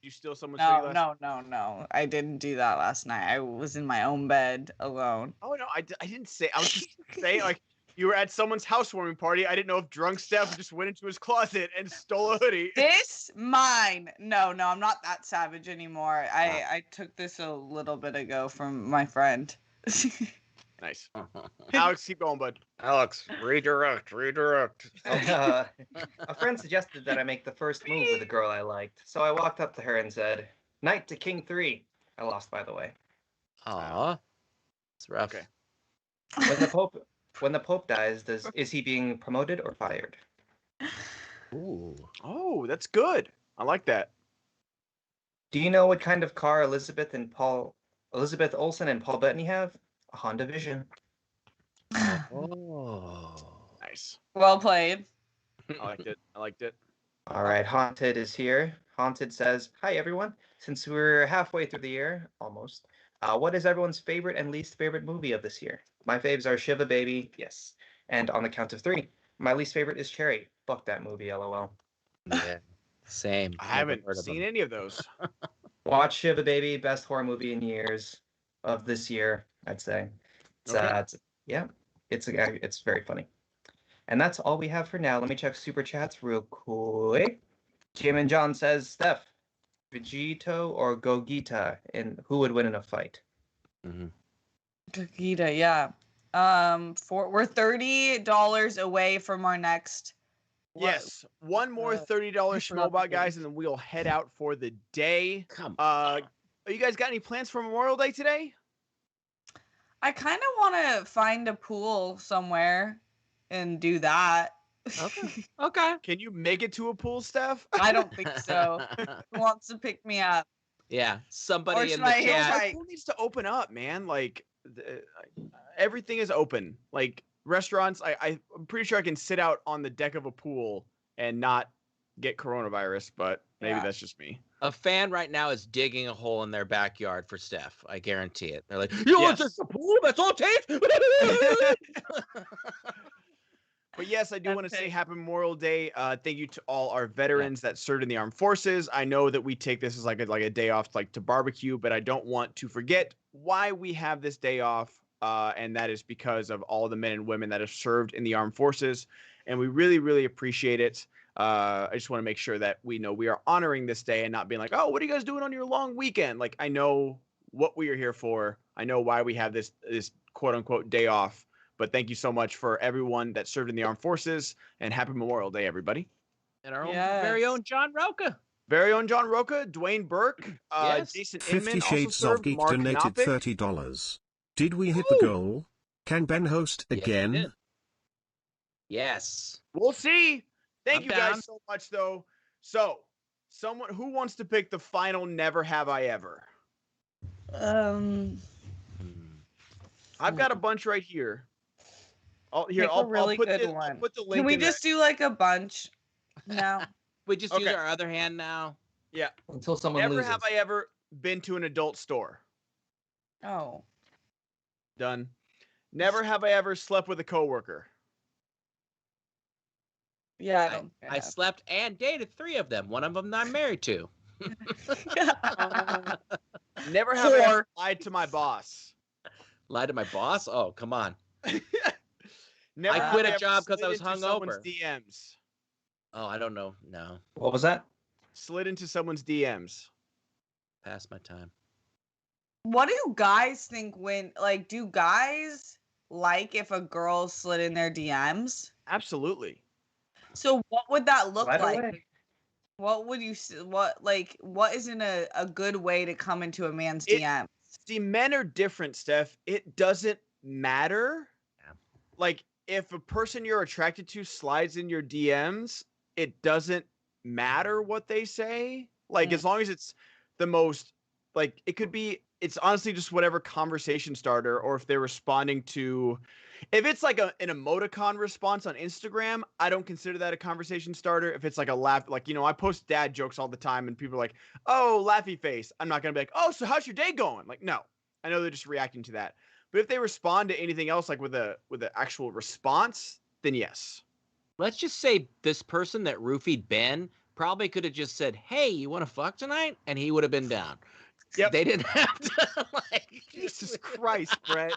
Did you steal someone's hoodie last No. I didn't do that last night. I was in my own bed alone. Oh, no, I didn't say. I was just saying, like, you were at someone's housewarming party. I didn't know if drunk Steph just went into his closet and stole a hoodie. This mine. No, I'm not that savage anymore. I took this a little bit ago from my friend. Nice. Alex, keep going, bud. Alex, redirect. A friend suggested that I make the first move with a girl I liked, so I walked up to her and said, "Knight to King 3." I lost, by the way. Aw. It's rough. Okay. When the Pope dies, is he being promoted or fired? Ooh. Oh, that's good. I like that. Do you know what kind of car Elizabeth Olsen and Paul Bettany have? A Honda Vision. Oh. Nice. Well played. I liked it. I liked it. All right, Haunted is here. Haunted says, "Hi everyone. Since we're halfway through the year, almost, what is everyone's favorite and least favorite movie of this year? My faves are Shiva Baby, yes, and On the Count of Three. My least favorite is Cherry. Fuck that movie, lol. Yeah. Same. I Never haven't heard of seen them. any of those. Watch Shiva Baby, best horror movie in years of this year, I'd say. Okay. It's very funny. And that's all we have for now. Let me check super chats real quick. Jim and John says, Steph, Vegito or Gogeta, and who would win in a fight? Mm-hmm. Gogeta, yeah. We're $30 away from our next. Yes. One more $30 Schmoedown, guys, and then we'll head out for the day. Come on. You guys got any plans for Memorial Day today? I kind of want to find a pool somewhere and do that. Okay. Okay. Can you make it to a pool, Steph? I don't think so. Who wants to pick me up? Yeah. Or Somebody in should the I- chat. Right. Pool needs to open up, man. Like everything is open. Like restaurants, I'm pretty sure I can sit out on the deck of a pool and not get coronavirus, but maybe Yeah. that's just me. A fan right now is digging a hole in their backyard for Steph. I guarantee it. They're like, you want Yes. just a pool? That's all it takes? But yes, I do want to say Okay. Happy Memorial Day. Thank you to all our veterans that served in the armed forces. I know that we take this as like a day off, like to barbecue, but I don't want to forget why we have this day off, and that is because of all the men and women that have served in the armed forces, and we really, really appreciate it. I just want to make sure that we know we are honoring this day and not being like, oh, what are you guys doing on your long weekend? Like, I know what we are here for. I know why we have this quote unquote day off. But thank you so much for everyone that served in the armed forces, and happy Memorial Day, everybody. And our Yes. very own John Roca. Very own John Roca, Dwayne Burke, Yes. Jason 50 Inman also Shades of served, Geek Mark donated Knoppick. $30. Did we hit the goal? Can Ben host Yes, we again? did. Yes. We'll see. Thank I'm you down. guys so much, though. So, someone who wants to pick the final Never Have I Ever? Hmm. I've got a bunch right here. Pick a really good one. I'll put the link Can we in just do like a bunch now? We just use Okay. our other hand now. Yeah. Until someone Never loses. have I ever been to an adult store. Oh. Done. Never have I ever slept with a coworker. Yeah, I don't. I slept and dated 3 of them. One of them I'm married to. Never have I ever Four. lied to my boss. Lied to my boss? Oh, come on. Never I have quit a ever job 'cause I slid was into someone's hungover. DMs. Oh, I don't know. No. What was that? Slid into someone's DMs. Past my time. What do guys think when, like, do guys like if a girl slid in their DMs? Absolutely. So what would that look Right like? away. What would you what isn't a good way to come into a man's It- DM? See, men are different, Steph. It doesn't matter. Yeah. Like, if a person you're attracted to slides in your DMs, it doesn't matter what they say. Like, Mm. as long as it's the most, like, it could be, it's honestly just whatever conversation starter, or if they're responding to, if it's like an emoticon response on Instagram, I don't consider that a conversation starter. If it's like a laugh, like, I post dad jokes all the time and people are like, oh, laughy face. I'm not going to be like, oh, so how's your day going? Like, no, I know they're just reacting to that. But if they respond to anything else, like with an actual response, then yes. Let's just say this person that roofied Ben probably could have just said, hey, you want to fuck tonight? And he would have been down. Yep. They didn't have to, like... Jesus Christ, Brett.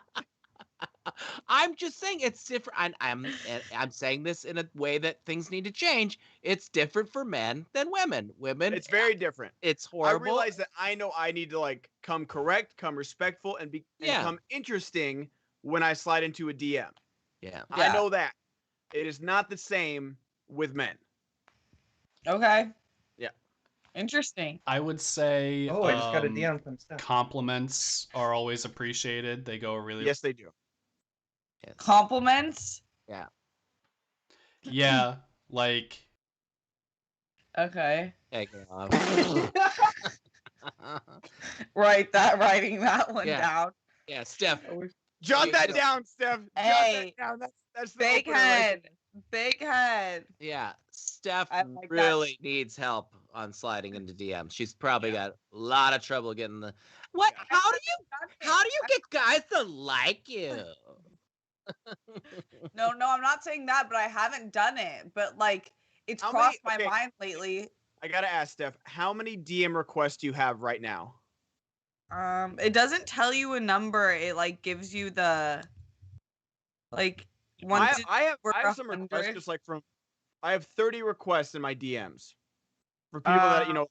I'm just saying it's different. I'm saying this in a way that things need to change. It's different for men than women. Women, It's very different. it's I horrible. realize that I know I need to like come correct, come respectful, and Yeah. come interesting when I slide into a DM. Yeah. I know that. It is not the same with men. Okay. Yeah. Interesting. I would say Oh, I just got a DM from Steph. compliments are always appreciated. They go a really Yes, they do. Yes. Compliments? Yeah, like Okay. Taking off. Writing that one Yeah. down. Yeah, Steph. Jot You that just- down, Steph. Hey, Jot that down. That's the Big opener right head. there. Big head. Yeah, Steph I like that. really needs help on sliding into DMs. She's probably got a lot of trouble getting the. What? Yeah. How do you get guys to like you? No, I'm not saying that, but I haven't done it. But like, it's How crossed many- my okay. mind lately. I gotta ask Steph, how many DM requests do you have right now? It doesn't tell you a number. It like gives you the like once it's I over have some requests 100. just like I have 30 requests in my DMs for people that don't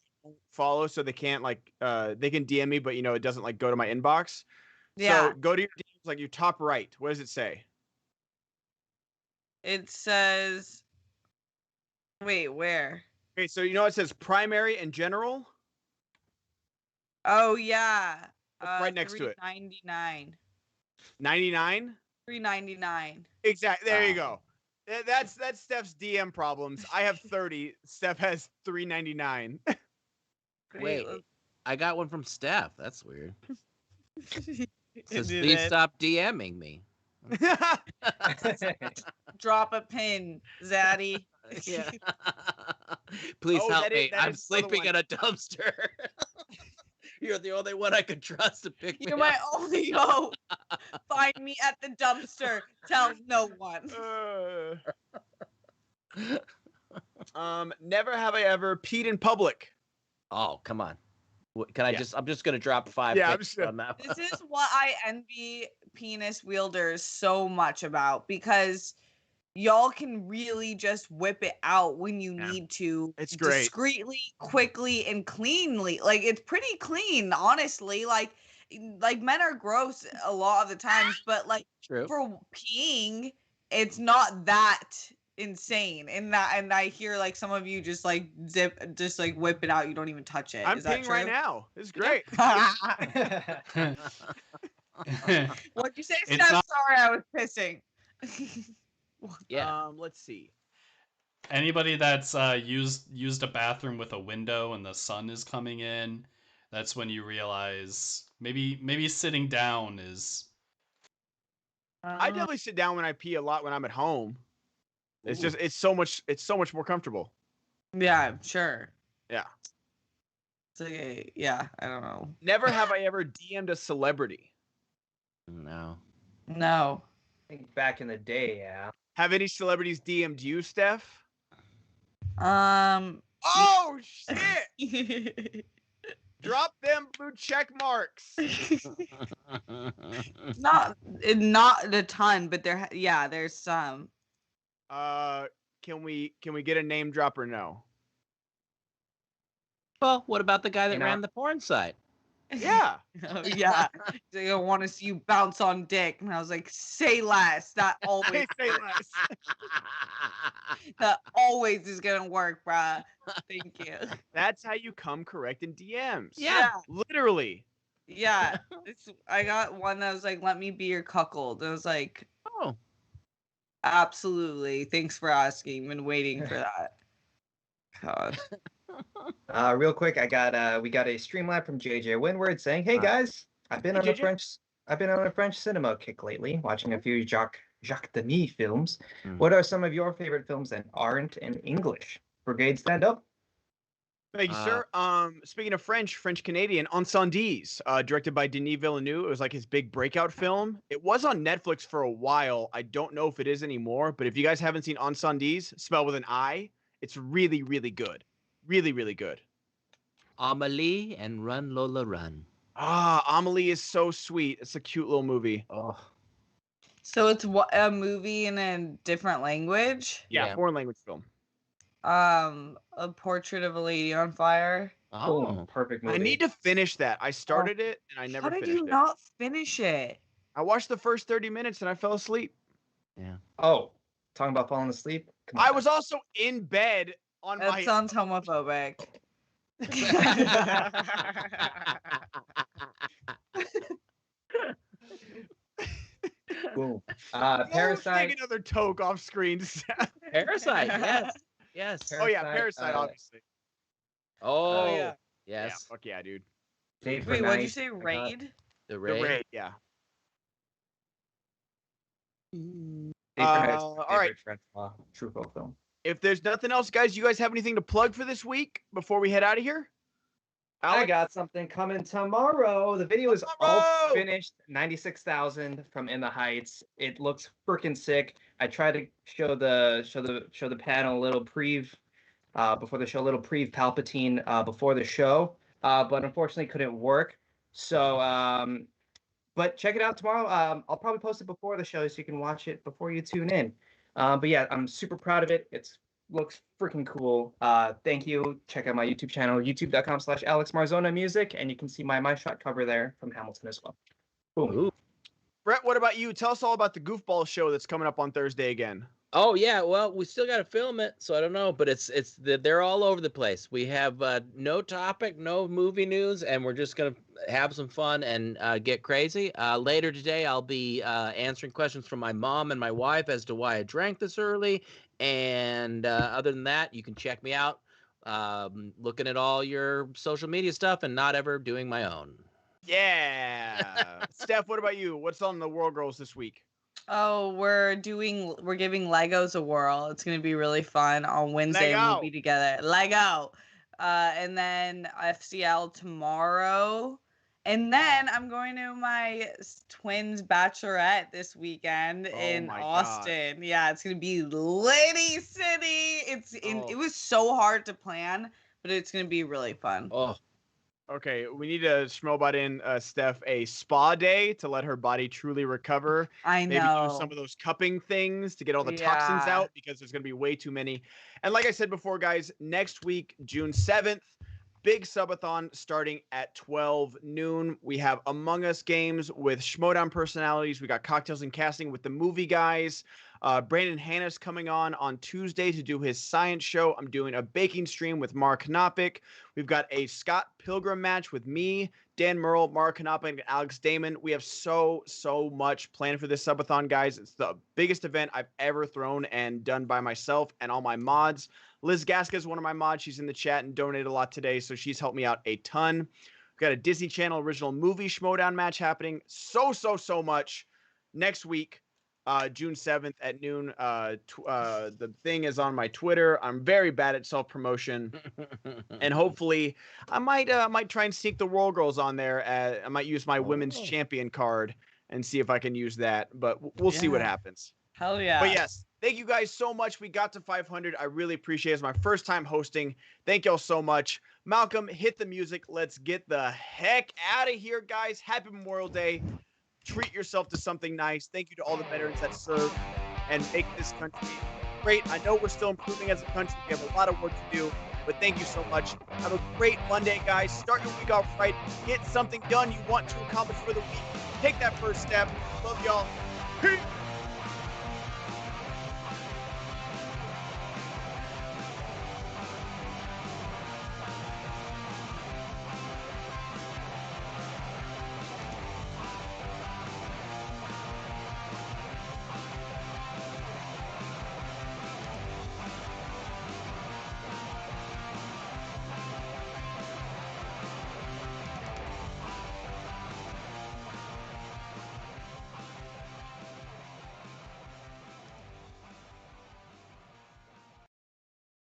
follow, so they can't like they can DM me, but it doesn't like go to my inbox. Yeah, So go to your DMs, like your top right. What does it say? it says. Wait, where? Okay, so it says primary and general. Oh yeah, That's right next to it. $3.99. 99. $3.99. Exactly. There you Wow. go. That's Steph's DM problems. I have 30. Steph has $3.99. Wait, I got one from Steph. That's weird. It says, Did please it. stop DMing me. Drop a pin, Zaddy. Yeah. Please Oh, help that me. is I'm another sleeping one. in a dumpster. You're the only one I could trust to pick me You're my up. only hope. Find me at the dumpster. Tell no one. Never have I ever peed in public. Oh, come on. Can I Yeah. I'm just going to drop 5 Yeah, I'm picks just on that. This is what I envy penis wielders so much about, because y'all can really just whip it out when you Yeah. need to. It's great. Discreetly, quickly, and cleanly. Like, it's pretty clean, honestly. Like men are gross a lot of the times, but like True. for peeing, it's not that insane. And I hear like some of you just like whip it out. You don't even touch it. I'm Is that peeing true? right now. This is great. What'd you say, It's Steph? not- Sorry, I was pissing. Yeah. Let's see. Anybody that's used a bathroom with a window and the sun is coming in, that's when you realize maybe sitting down is. I definitely sit down when I pee a lot when I'm at home. It's Ooh. just it's so much more comfortable. Yeah, I'm sure. Yeah. So yeah, I don't know. Never have I ever DM'd a celebrity. No. No. I think back in the day, yeah. Have any celebrities DM'd you, Steph? Oh shit! Drop them blue check marks. not a ton, but there's some. Can we get a name drop or no? Well, what about the guy that You know- ran the porn site? Yeah. Oh, yeah. They don't want to see you bounce on dick. And I was like, say less. That always Say less. that always is gonna work, bruh. Thank you. That's how you come correct in DMs. Yeah. Literally. Yeah. I got one that was like, let me be your cuckold. I was like, Oh. absolutely. Thanks for asking. Been waiting for that. God. Real quick, we got a Streamlab from JJ Windward saying, "Hey guys, I've been Hey, on a JJ. French cinema kick lately, watching a few Jacques Demy films. Mm. What are some of your favorite films that aren't in English? Brigade, stand up." Thank you, sir. Speaking of French Canadian, Incendies, directed by Denis Villeneuve. It was like his big breakout film. It was on Netflix for a while. I don't know if it is anymore, but if you guys haven't seen Incendies, spelled with an I, it's really, really good. Really, really good. Amelie and Run Lola Run. Amelie is so sweet. It's a cute little movie. Oh. So it's a movie in a different language. Yeah, foreign language film. A Portrait of a Lady on Fire. Oh. Perfect movie. I need to finish that. I started it and I never How did finished you it. not finish it? I watched the first 30 minutes and I fell asleep. Yeah. Oh, talking about falling asleep. Come on. I was also in bed on That my sounds homophobic. Boom. Parasite. Take another toke off screen. Parasite, yes. Yes. Oh yeah, Parasite, obviously. Oh, yeah. Yeah, yes. fuck yeah, dude. Date for Wait, what'd you Night, say? I got- Raid? The The Raid. Raid, yeah. Date for Night's all my right. favorite Francois Truffaut film. If there's nothing else, guys, you guys have anything to plug for this week before we head out of here? I Alex? got something coming tomorrow. The video is all Tomorrow! finished. 96,000 from In the Heights. It looks freaking sick. I tried to show the panel a little before the show, a little Palpatine before the show, but unfortunately couldn't work. So, but check it out tomorrow. I'll probably post it before the show so you can watch it before you tune in. But yeah, I'm super proud of it. It's looks freaking cool. Thank you. Check out my YouTube channel, youtube.com/AlexMarzoña Music, and you can see my shot cover there from Hamilton as well. Boom. Ooh. Brett, what about you? Tell us all about the Goofball show that's coming up on Thursday again. Oh yeah, well we still got to film it, so I don't know, but they're all over the place. We have no topic, no movie news, and we're just gonna have some fun and get crazy. Later today, I'll be answering questions from my mom and my wife as to why I drank this early. And other than that, you can check me out looking at all your social media stuff and not ever doing my own. Yeah. Steph, what about you? What's on the World Girls this week? Oh, we're giving Legos a whirl. It's gonna be really fun. On Wednesday Lego. we'll be together. Lego. And then FCL tomorrow. And then I'm going to my twins bachelorette this weekend in my Austin. Yeah, it's gonna be Lady City. It was so hard to plan, but it's gonna be really fun. Oh, Okay, we need to Schmoedown in Steph a spa day to let her body truly recover. I Maybe know. do some of those cupping things to get all the toxins Yeah. out because there's going to be way too many. And like I said before, guys, next week, June 7th, big subathon starting at 12 noon. We have Among Us games with Schmoedown personalities. We got cocktails and casting with the movie guys. Brandon Hanna's coming on Tuesday to do his science show. I'm doing a baking stream with Mark Knoppick. We've got a Scott Pilgrim match with me, Dan Merle, Mark Knoppick, and Alex Damon. We have so much planned for this subathon, guys. It's the biggest event I've ever thrown and done by myself and all my mods. Liz Gaska is one of my mods. She's in the chat and donated a lot today, so she's helped me out a ton. We've got a Disney Channel original movie Schmoedown match happening. So much next week. June 7th at noon. The thing is on my Twitter. I'm very bad at self-promotion. And hopefully I might try and sneak the World Girls on there. I might use my women's champion card and see if I can use that. But we'll see what happens. Hell yeah. But yes, thank you guys so much. We got to 500. I really appreciate it. It's my first time hosting. Thank y'all so much. Malcolm, hit the music. Let's get the heck out of here, guys. Happy Memorial Day. Treat yourself to something nice. Thank you to all the veterans that serve and make this country great. I know we're still improving as a country. We have a lot of work to do, but thank you so much. Have a great Monday, guys. Start your week off right. Get something done you want to accomplish for the week. Take that first step. Love y'all. Peace.